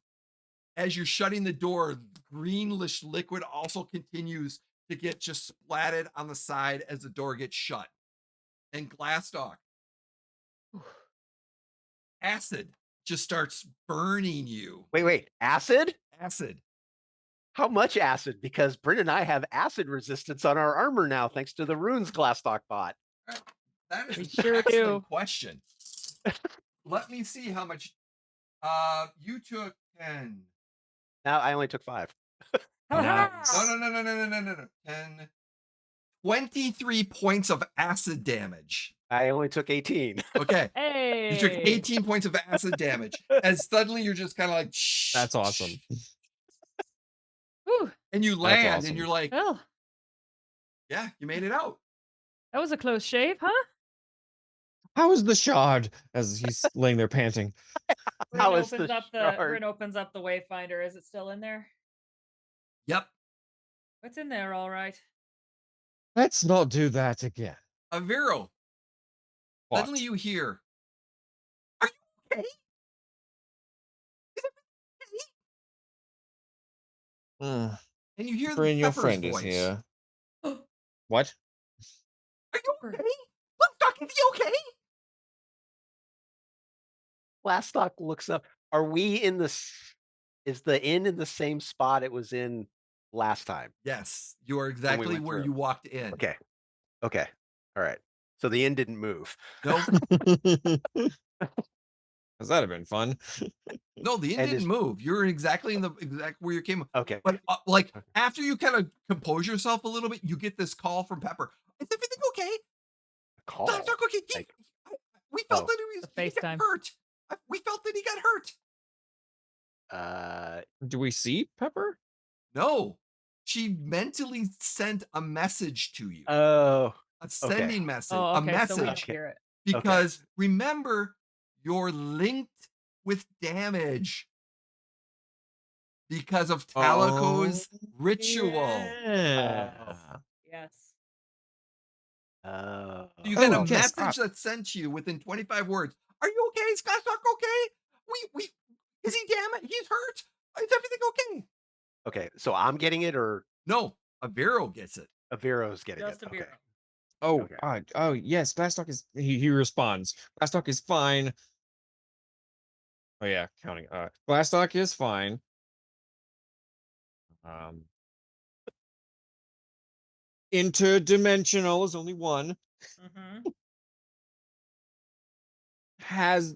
you're shutting the door, greenish liquid also continues to get just splatted on the side as the door gets shut. And Glastoc, acid just starts burning you. Wait, acid? Acid. How much acid? Because Bryn and I have acid resistance on our armor now, thanks to the runes Glastoc bought. That We is sure an excellent do. question. Let me see how much you took 10. Now I only took 5. Nice. No. 10, 23 points of acid damage. I only took 18. Okay. You took Hey. 18 points of acid damage. And suddenly you're just kind of like, That's awesome. Whew. And you That's land awesome. and you're like, Well, yeah, you made it out. that was a close shave, huh? How is the shard? As he's laying there panting. How Brynn is the opens up shard? Brynn opens up the wayfinder. Is it still in there? Yep. What's in there? All right. Let's not do that again. Aviro, What? suddenly you hear, are you okay? Is everything okay? And you hear the Brynn, your Pepper's friend is voice. here. What? Are you okay? Glastoc, is he okay? Glastoc looks up. Are we in this? Is the inn in the same spot it was in last time Yes, you are when we exactly went where through? you walked in. Okay. Okay. All right. So the inn didn't move. No, Because that'd have been fun. no, the inn And didn't is move. You're exactly in the exact where you came. okay. But like Okay. after you kind of compose yourself a little bit, you get this call from Pepper. Is everything okay? Call. Glastoc, okay? Like, We felt oh. that he got FaceTime. hurt. We felt that he got hurt. Do we see Pepper? No, she mentally sent a message to you, Oh. a sending message, Oh, a okay. So we don't message. hear it. Because remember, you're linked with damage because of Talico's ritual. Yeah. Yes. You get a Oh, yes, message that's sent to you within 25 words. Are you okay? Is Glastoc okay? We is he damaged? He's hurt. Is everything okay? Okay. So I'm getting it, or No, Aviro gets it. Aviro's getting Just it. a beer. Okay. Oh, Okay. oh yes, Glastoc is he responds. Glastoc is fine. Oh yeah, counting. Glastoc is fine. Interdimensional is only one. Mm-hmm. Has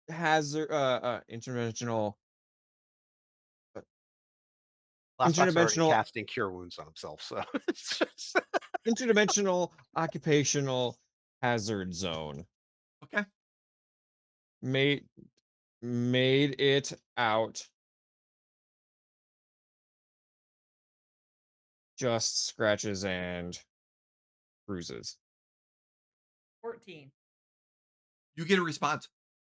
interdimensional Glastoc's already interdimensional casting cure wounds on himself, so it's just interdimensional occupational hazard zone. Okay. Made it out. Just scratches and bruises. 14. You get a response.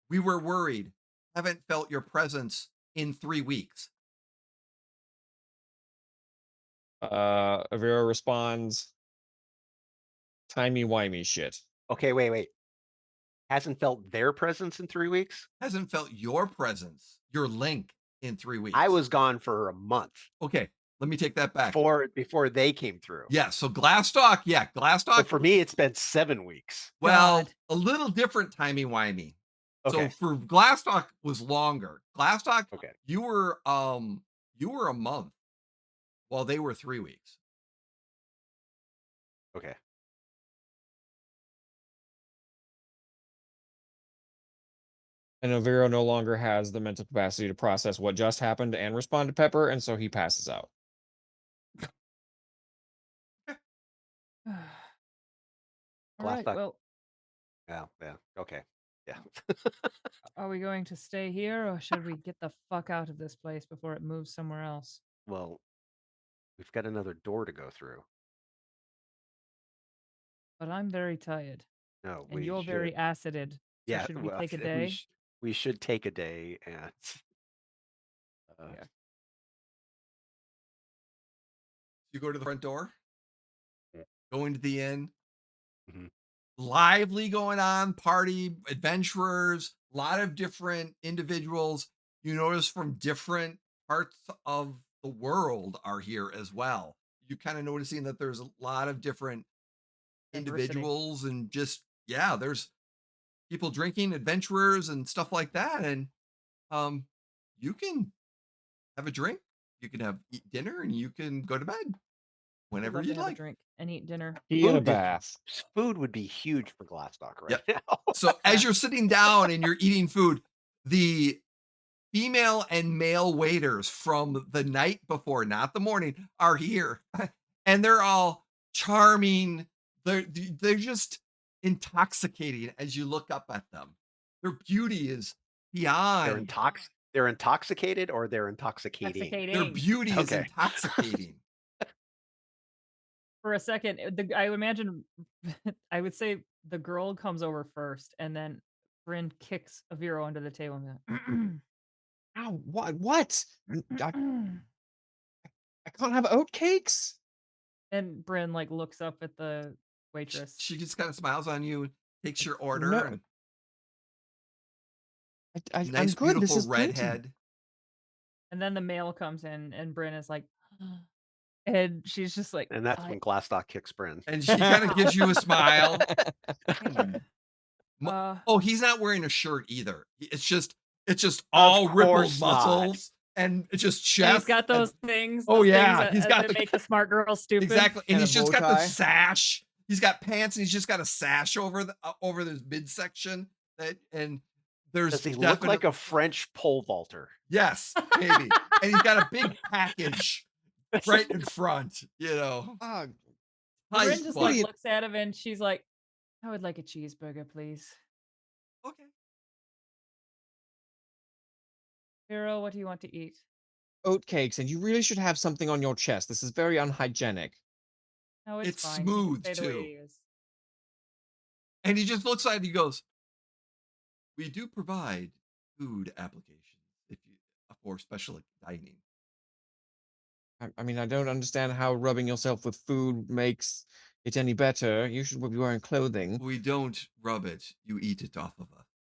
We were worried. Haven't felt your presence in 3 weeks. Avera responds, timey-wimey shit. okay. Wait. Hasn't felt their presence in 3 weeks. Hasn't felt your presence, your link in 3 weeks. I was gone for a month okay. Let me take that back. before they came through. Yeah. So Glastoc, Glastoc. So for me, it's been 7 weeks. Well, God. a little different timey-wimey. Okay. So for Glastoc was longer. Glastoc, Okay. you were a month while they were 3 weeks. Okay. And Avero no longer has the mental capacity to process what just happened and respond to Pepper, and so he passes out. All right. Glastoc. Well, Yeah. Okay. Yeah. are we going to stay here or should we get the fuck out of this place before it moves somewhere else? Well, we've got another door to go through. But I'm very tired. No, And we you're should. very acided. So Yeah. should we well, take a day? we should take a day and. Yeah. You go to the front door, Yeah. go into the inn. Mhm. Lively going on, party, adventurers, a lot of different individuals you notice from different parts of the world are here as well. You're kind of noticing that there's a lot of different Diversity. individuals and just, yeah, there's people drinking, adventurers and stuff like that. And you can have a drink, you can eat dinner, and you can go to bed whenever Love to you'd have a like. drink and eat dinner. He in a Food would- bath. Food would be huge for Glastoc right Yep. now. So as you're sitting down and you're eating food, the female and male waiters from the night before, not the morning, are here. And they're all charming. They're just intoxicating as you look up at them. Their beauty is They're beyond. they're intoxicated or they're intoxicating? Their Intoxicating. beauty is Okay. intoxicating. For a second, I would imagine, I would say the girl comes over first, and then Brynn kicks Aviro under the table and Ow, what? I, be I can't have oatcakes? and Brynn like looks up at the waitress. She just kind of smiles on you, takes your order, No, and I'm nice, good. This beautiful is plenty. redhead. And then the male comes in, and Brynn is like, and she's just like, And that's when Glastoc kicks Brynn. And she kind of gives you a smile. uh, He's not wearing a shirt either. It's just all rippled course not. muscles and it's just chest. he's got those things. Oh, those yeah, things he's got that the- make the smart girl stupid. Exactly. And And a he's just bow got the tie. sash. He's got pants and he's just got a sash over this midsection. And there's Does he look like a French pole vaulter? Yes, maybe. And he's got a big package right in front, you know. Ah, Tight, Brynn just but- like looks at him, and she's like, I would like a cheeseburger, please. Okay. Aviro, what do you want to eat? oatcakes, and you really should have something on your chest. This is very unhygienic. No, It's fine. smooth, Stay the way too. it is. And he just looks at it and he goes, we do provide food applications for special dining. I mean, I don't understand how rubbing yourself with food makes it any better. You should be wearing clothing. We don't rub it. You eat it off of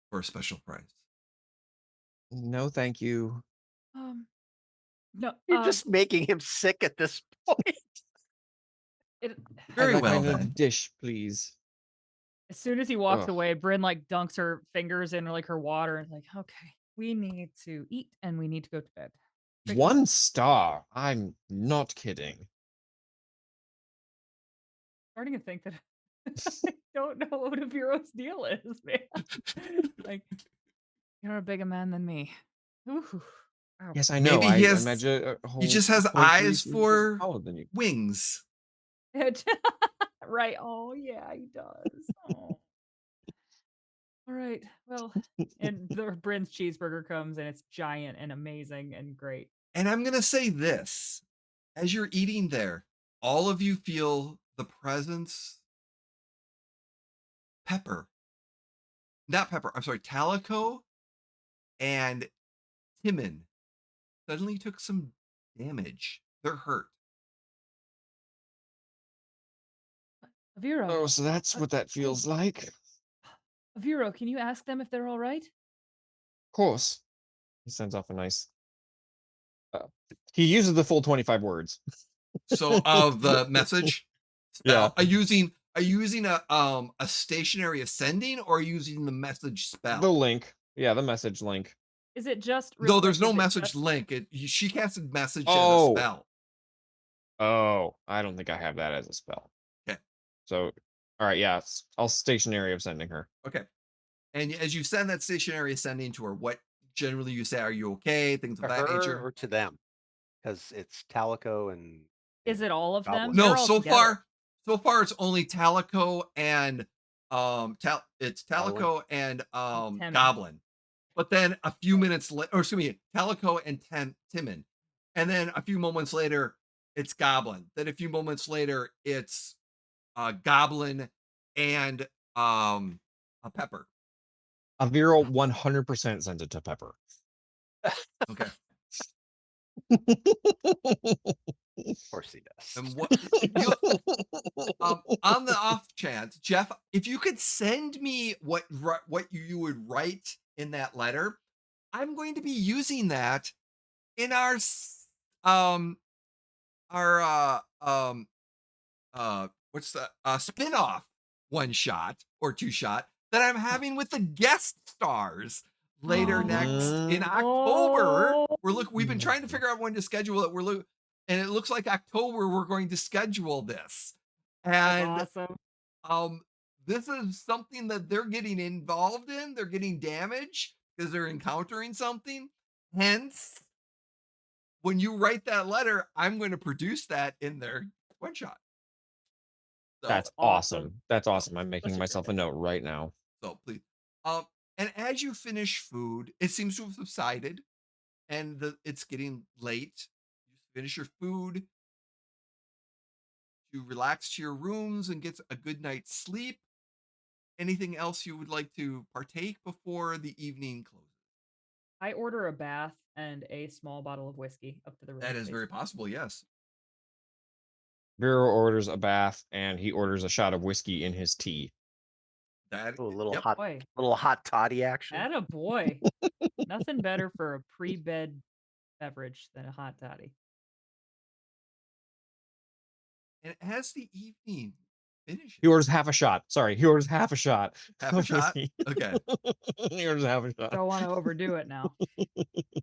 for a special price. No, thank you. No, You're just making him sick at this point. Very I'd like well another then. dish, please. as soon as he walks Ugh. away, Brynn like dunks her fingers in like her water and is like, okay, we need to eat and we need to go to bed. Quick. 1 star. I'm not kidding. Starting to think that I don't know what Aviro's deal is, man. Like, you're a bigger man than me. Ooh. Ow. Yes, I know. Maybe he I has- imagine He just has eyes for taller than you. wings. Right. Oh, yeah, he does. Oh. All right. Well, and the Brynn's cheeseburger comes and it's giant and amazing and great. And I'm going to say this. As you're eating there, all of you feel the presence. Talico and Timon suddenly took some damage. They're hurt. Aviro, Oh, so that's what that feels like. Of Aviro, can you ask them if they're all right? course. He sends off a nice. He uses the full 25 words. So of the message, Yeah. are you using a stationary ascending or are you using the message spell? The link. Yeah, the message link. Is it just Though there's no is it message just- link. She casted message as Oh. a spell. Oh, I don't think I have that as a spell. Okay. So, all right, yeah, I'll stationary of sending her. Okay. And as you send that stationary ascending to her, what generally you say, are you okay? Things To of that her nature. or to them? Because it's Talico and Is it all of them? Goblin. No, They're all together. so far it's only Talico and it's Talico and Timon. Goblin. But then a few minutes later, or excuse me, Talico and Timon. And then a few moments later, it's Goblin. Then a few moments later, it's Goblin and a Pepper. Aviro 100% sends it to Pepper. Okay. of course he does. And what on the off chance, Jeff, if you could send me what you would write in that letter, I'm going to be using that in our what's the spin-off one shot or two shot that I'm having with the guest stars later next in October. Oh. We've been trying to figure out when to schedule it. And it looks like October we're going to schedule this. And That's awesome. this is something that they're getting involved in. They're getting damage because they're encountering something. Hence, when you write that letter, I'm going to produce that in their one shot. So, That's awesome. awesome. That's awesome. I'm making Such a myself a good note right now. so please. And as you finish food, it seems to have subsided, and it's getting late. You finish your food, you relax to your rooms and get a good night's sleep. Anything else you would like to partake before the evening closes? I order a bath and a small bottle of whiskey up to the room. That is very basically. possible. Yes. Vero orders a bath and he orders a shot of whiskey in his tea. That. Oh, a little Yep. hot toddy action. Atta boy. Nothing better for a pre-bed beverage than a hot toddy. And as the evening finishes, He orders half a shot. Sorry, he orders half a shot. half a of shot. whiskey. Okay. He orders half a shot. Don't want to overdo it now.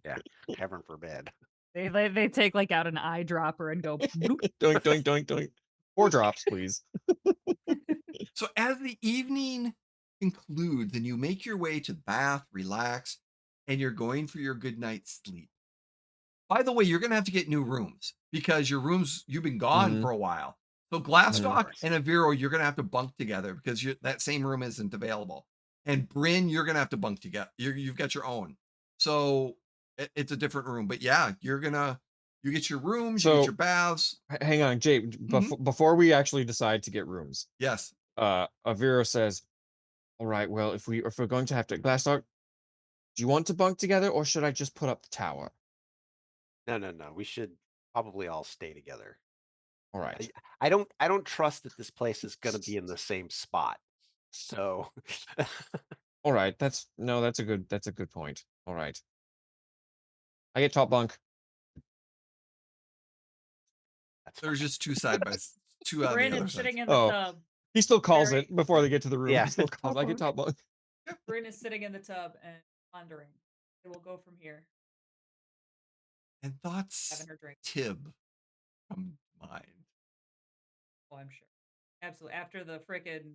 Yeah, heaven forbid. They take like out an eyedropper and go bloop. Doink, doink, doink, doink. 4 drops, please. So as the evening concludes and you make your way to the bath, relax, and you're going for your good night's sleep. By the way, you're going to have to get new rooms because your rooms, you've been gone Mhm. for a while. So Glastoc course. and Aviro, you're going to have to bunk together because that same room isn't available. And Brynn, you're going to have to bunk together. You've got your own. So it's a different room. But yeah, you get your rooms, you get So- your baths. Hang on, Jay. Before we actually decide to get rooms, Yes. Aviro says, "All right, well, if we're going to have to Glassdog, do you want to bunk together or should I just put up the tower?" No. We should probably all stay together. All right. I don't trust that this place is gonna be in the same spot. So All right. That's a good point. All right. I get top bunk. that's There's fine. just two side by two on the other Brandon's side. sitting in the Oh. tub. He still calls Very- it before they get to the room. Yeah. He still calls. Top I get top bunk. Bryn is sitting in the tub and pondering. It will go from here. And thoughts Having her drink. Tib come to mind. Oh, I'm sure. Absolutely. After the frickin'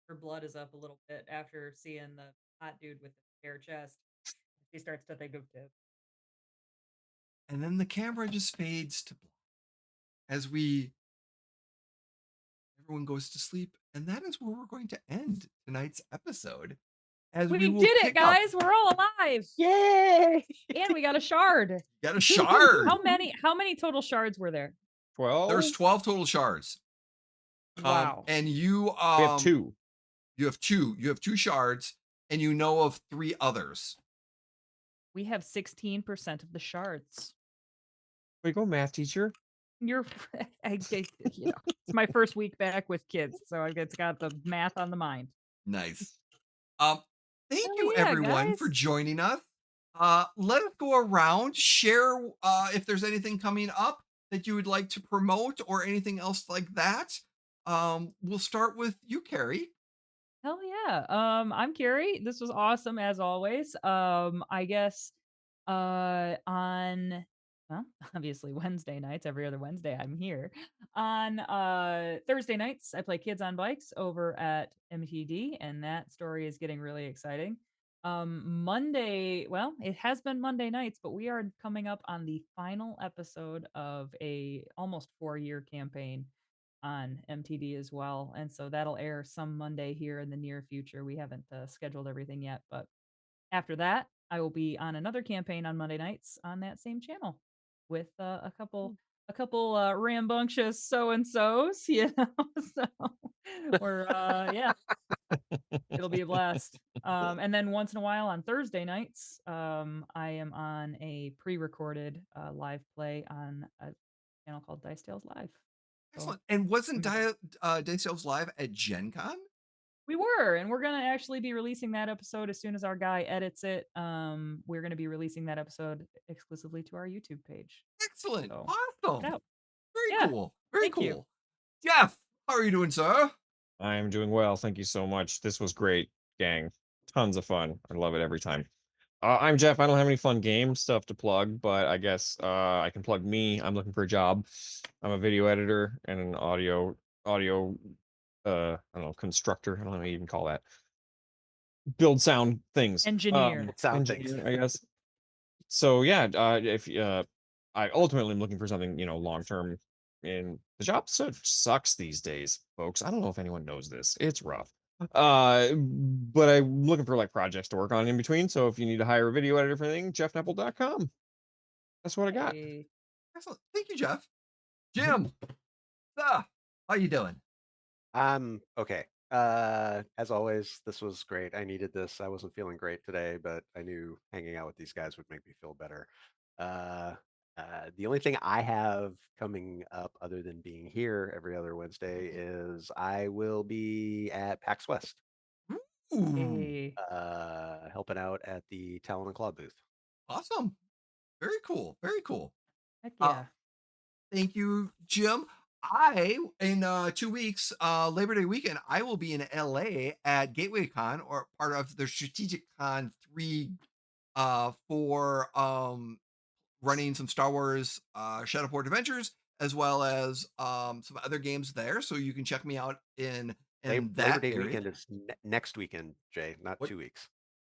her blood is up a little bit after seeing the hot dude with the bare chest, she starts to think of Tib. And then the camera just fades to black as everyone goes to sleep. And that is where we're going to end tonight's episode. As We will did it, pick up- guys! We're all alive! Yay! And we got a shard. Got a shard. How many total shards were there? 12. There's 12 total shards. Wow. And you We have 2. You have 2. You have 2 shards, and you know of 3 others. We have 16% of the shards. We go, math teacher. You're, it's my first week back with kids, so it's got the math on the mind. Nice. Thank Hell you yeah, everyone for guys. joining us. Let us go around, share if there's anything coming up that you would like to promote or anything else like that. We'll start with you, Carrie. Hell yeah. I'm Carrie. This was awesome as always. I guess on well, obviously Wednesday nights, every other Wednesday I'm here. On Thursday nights, I play Kids on Bikes over at MTD, and that story is getting really exciting. Monday, well, it has been Monday nights, but we are coming up on the final episode of a almost 4-year campaign on MTD as well. And so that'll air some Monday here in the near future. We haven't scheduled everything yet, but after that, I will be on another campaign on Monday nights on that same channel with a couple rambunctious so and so's, So we're yeah, it'll be a blast. And then once in a while on Thursday nights, I am on a pre-recorded live play on a channel called Dice Tales Live. Excellent. And wasn't Day Sales Live at Gen Con? We were, and we're gonna actually be releasing that episode as soon as our guy edits it. We're gonna be releasing that episode exclusively to our YouTube page. Excellent. So, Awesome. check it out. Very Yeah, cool. Very thank cool. you. Jeff, how are you doing, sir? I am doing well. Thank you so much. This was great, gang. Tons of fun. I love it every time. I'm Jeff. I don't have any fun game stuff to plug, but I guess I can plug me. I'm looking for a job. I'm a video editor and an audio I don't know, constructor. I don't know how you even call that. Build sound things. Engineer. Sound things. Engineer, I guess. So yeah, if I ultimately am looking for something, long term. And the job search sucks these days, folks. I don't know if anyone knows this. It's rough. But I'm looking for like projects to work on in between. So if you need to hire a video editor for anything, jeffnepple.com. That's what I got. Hey. Excellent. Thank you, Jeff. Jim, how you doing? Okay. As always, this was great. I needed this. I wasn't feeling great today, but I knew hanging out with these guys would make me feel better. Uh, the only thing I have coming up other than being here every other Wednesday is I will be at PAX West, Ooh, Hey. helping out at the Talon and Claw booth. awesome. Very cool. Very cool. Heck Uh, yeah. Thank you, Jim. In 2 weeks, Labor Day weekend, I will be in LA at Gateway Con, or part of the Strategic Con 3, for running some Star Wars Shadowport Adventures, as well as some other games there. So you can check me out in Labor that Day area. weekend is next weekend, Jay, not What? 2 weeks.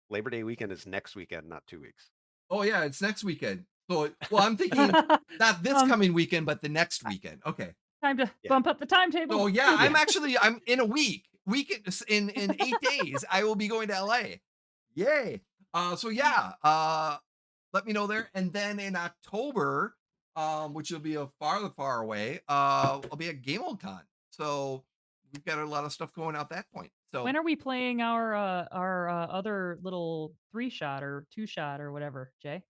Labor Day weekend is next weekend, not 2 weeks. Oh yeah, it's next weekend. So, well, I'm thinking not this coming weekend, but the next weekend. Okay. Time to Yeah. bump up the timetable. So yeah, I'm in a weekend in 8 days. I will be going to LA. Yay. So yeah, let me know there. And then in October, which will be a far away, I'll be at GameCon. So we've got a lot of stuff going out that point. So When are we playing our other little 3-shot or 2-shot or whatever, Jay?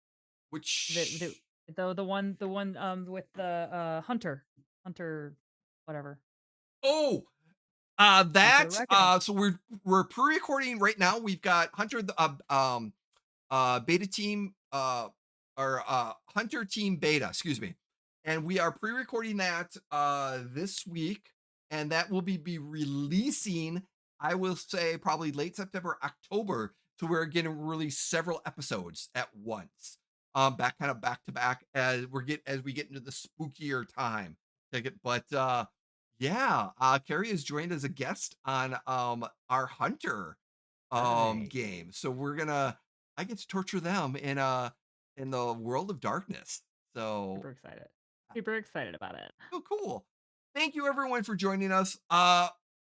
which The one with the hunter whatever. oh Hunter that Reckoning. so we're pre-recording right now. We've got Hunter beta team or Hunter team beta, excuse me. And we are pre-recording that this week, and that will be releasing, I will say, probably late September, October. So we're going to release several episodes at once. Back to back as we get into the spookier time. But yeah, Carrie has joined as a guest on our Hunter Nice. game. So I get to torture them in the world of darkness. So Super excited. Super excited about it. oh, cool. Thank you everyone for joining us.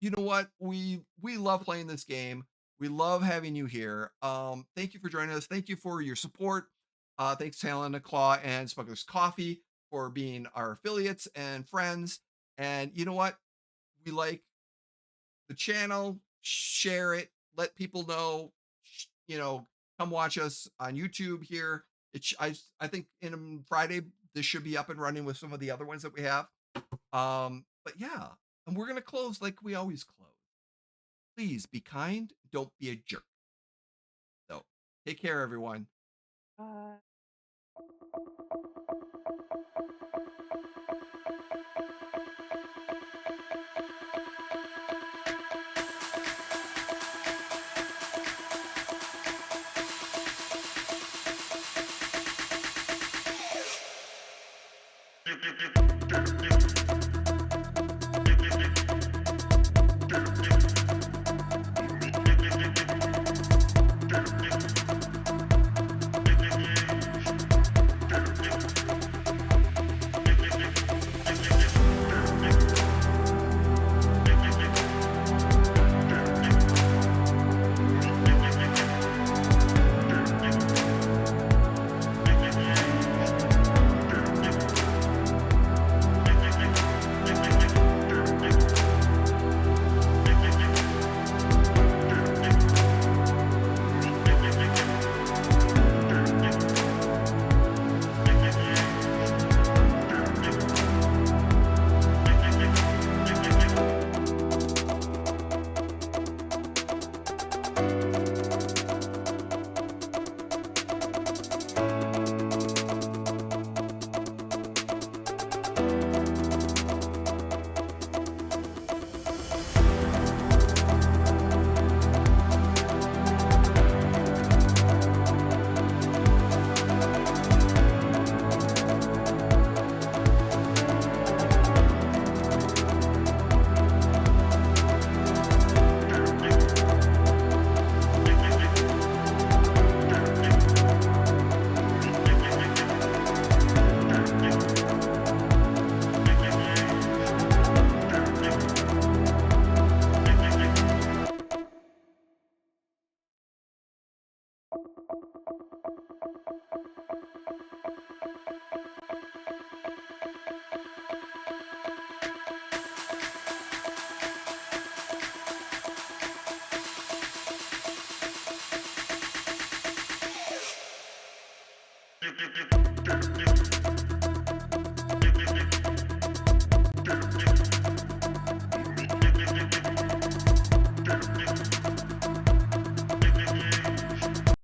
You know what? We love playing this game. We love having you here. Thank you for joining us. Thank you for your support. Thanks Talon and Claw and Smuggler's Coffee for being our affiliates and friends. And you know what? We like the channel, share it, let people know, come watch us on YouTube here. I think in Friday this should be up and running with some of the other ones that we have. But yeah, and we're gonna close like we always close. Please be kind, don't be a jerk. So take care, everyone.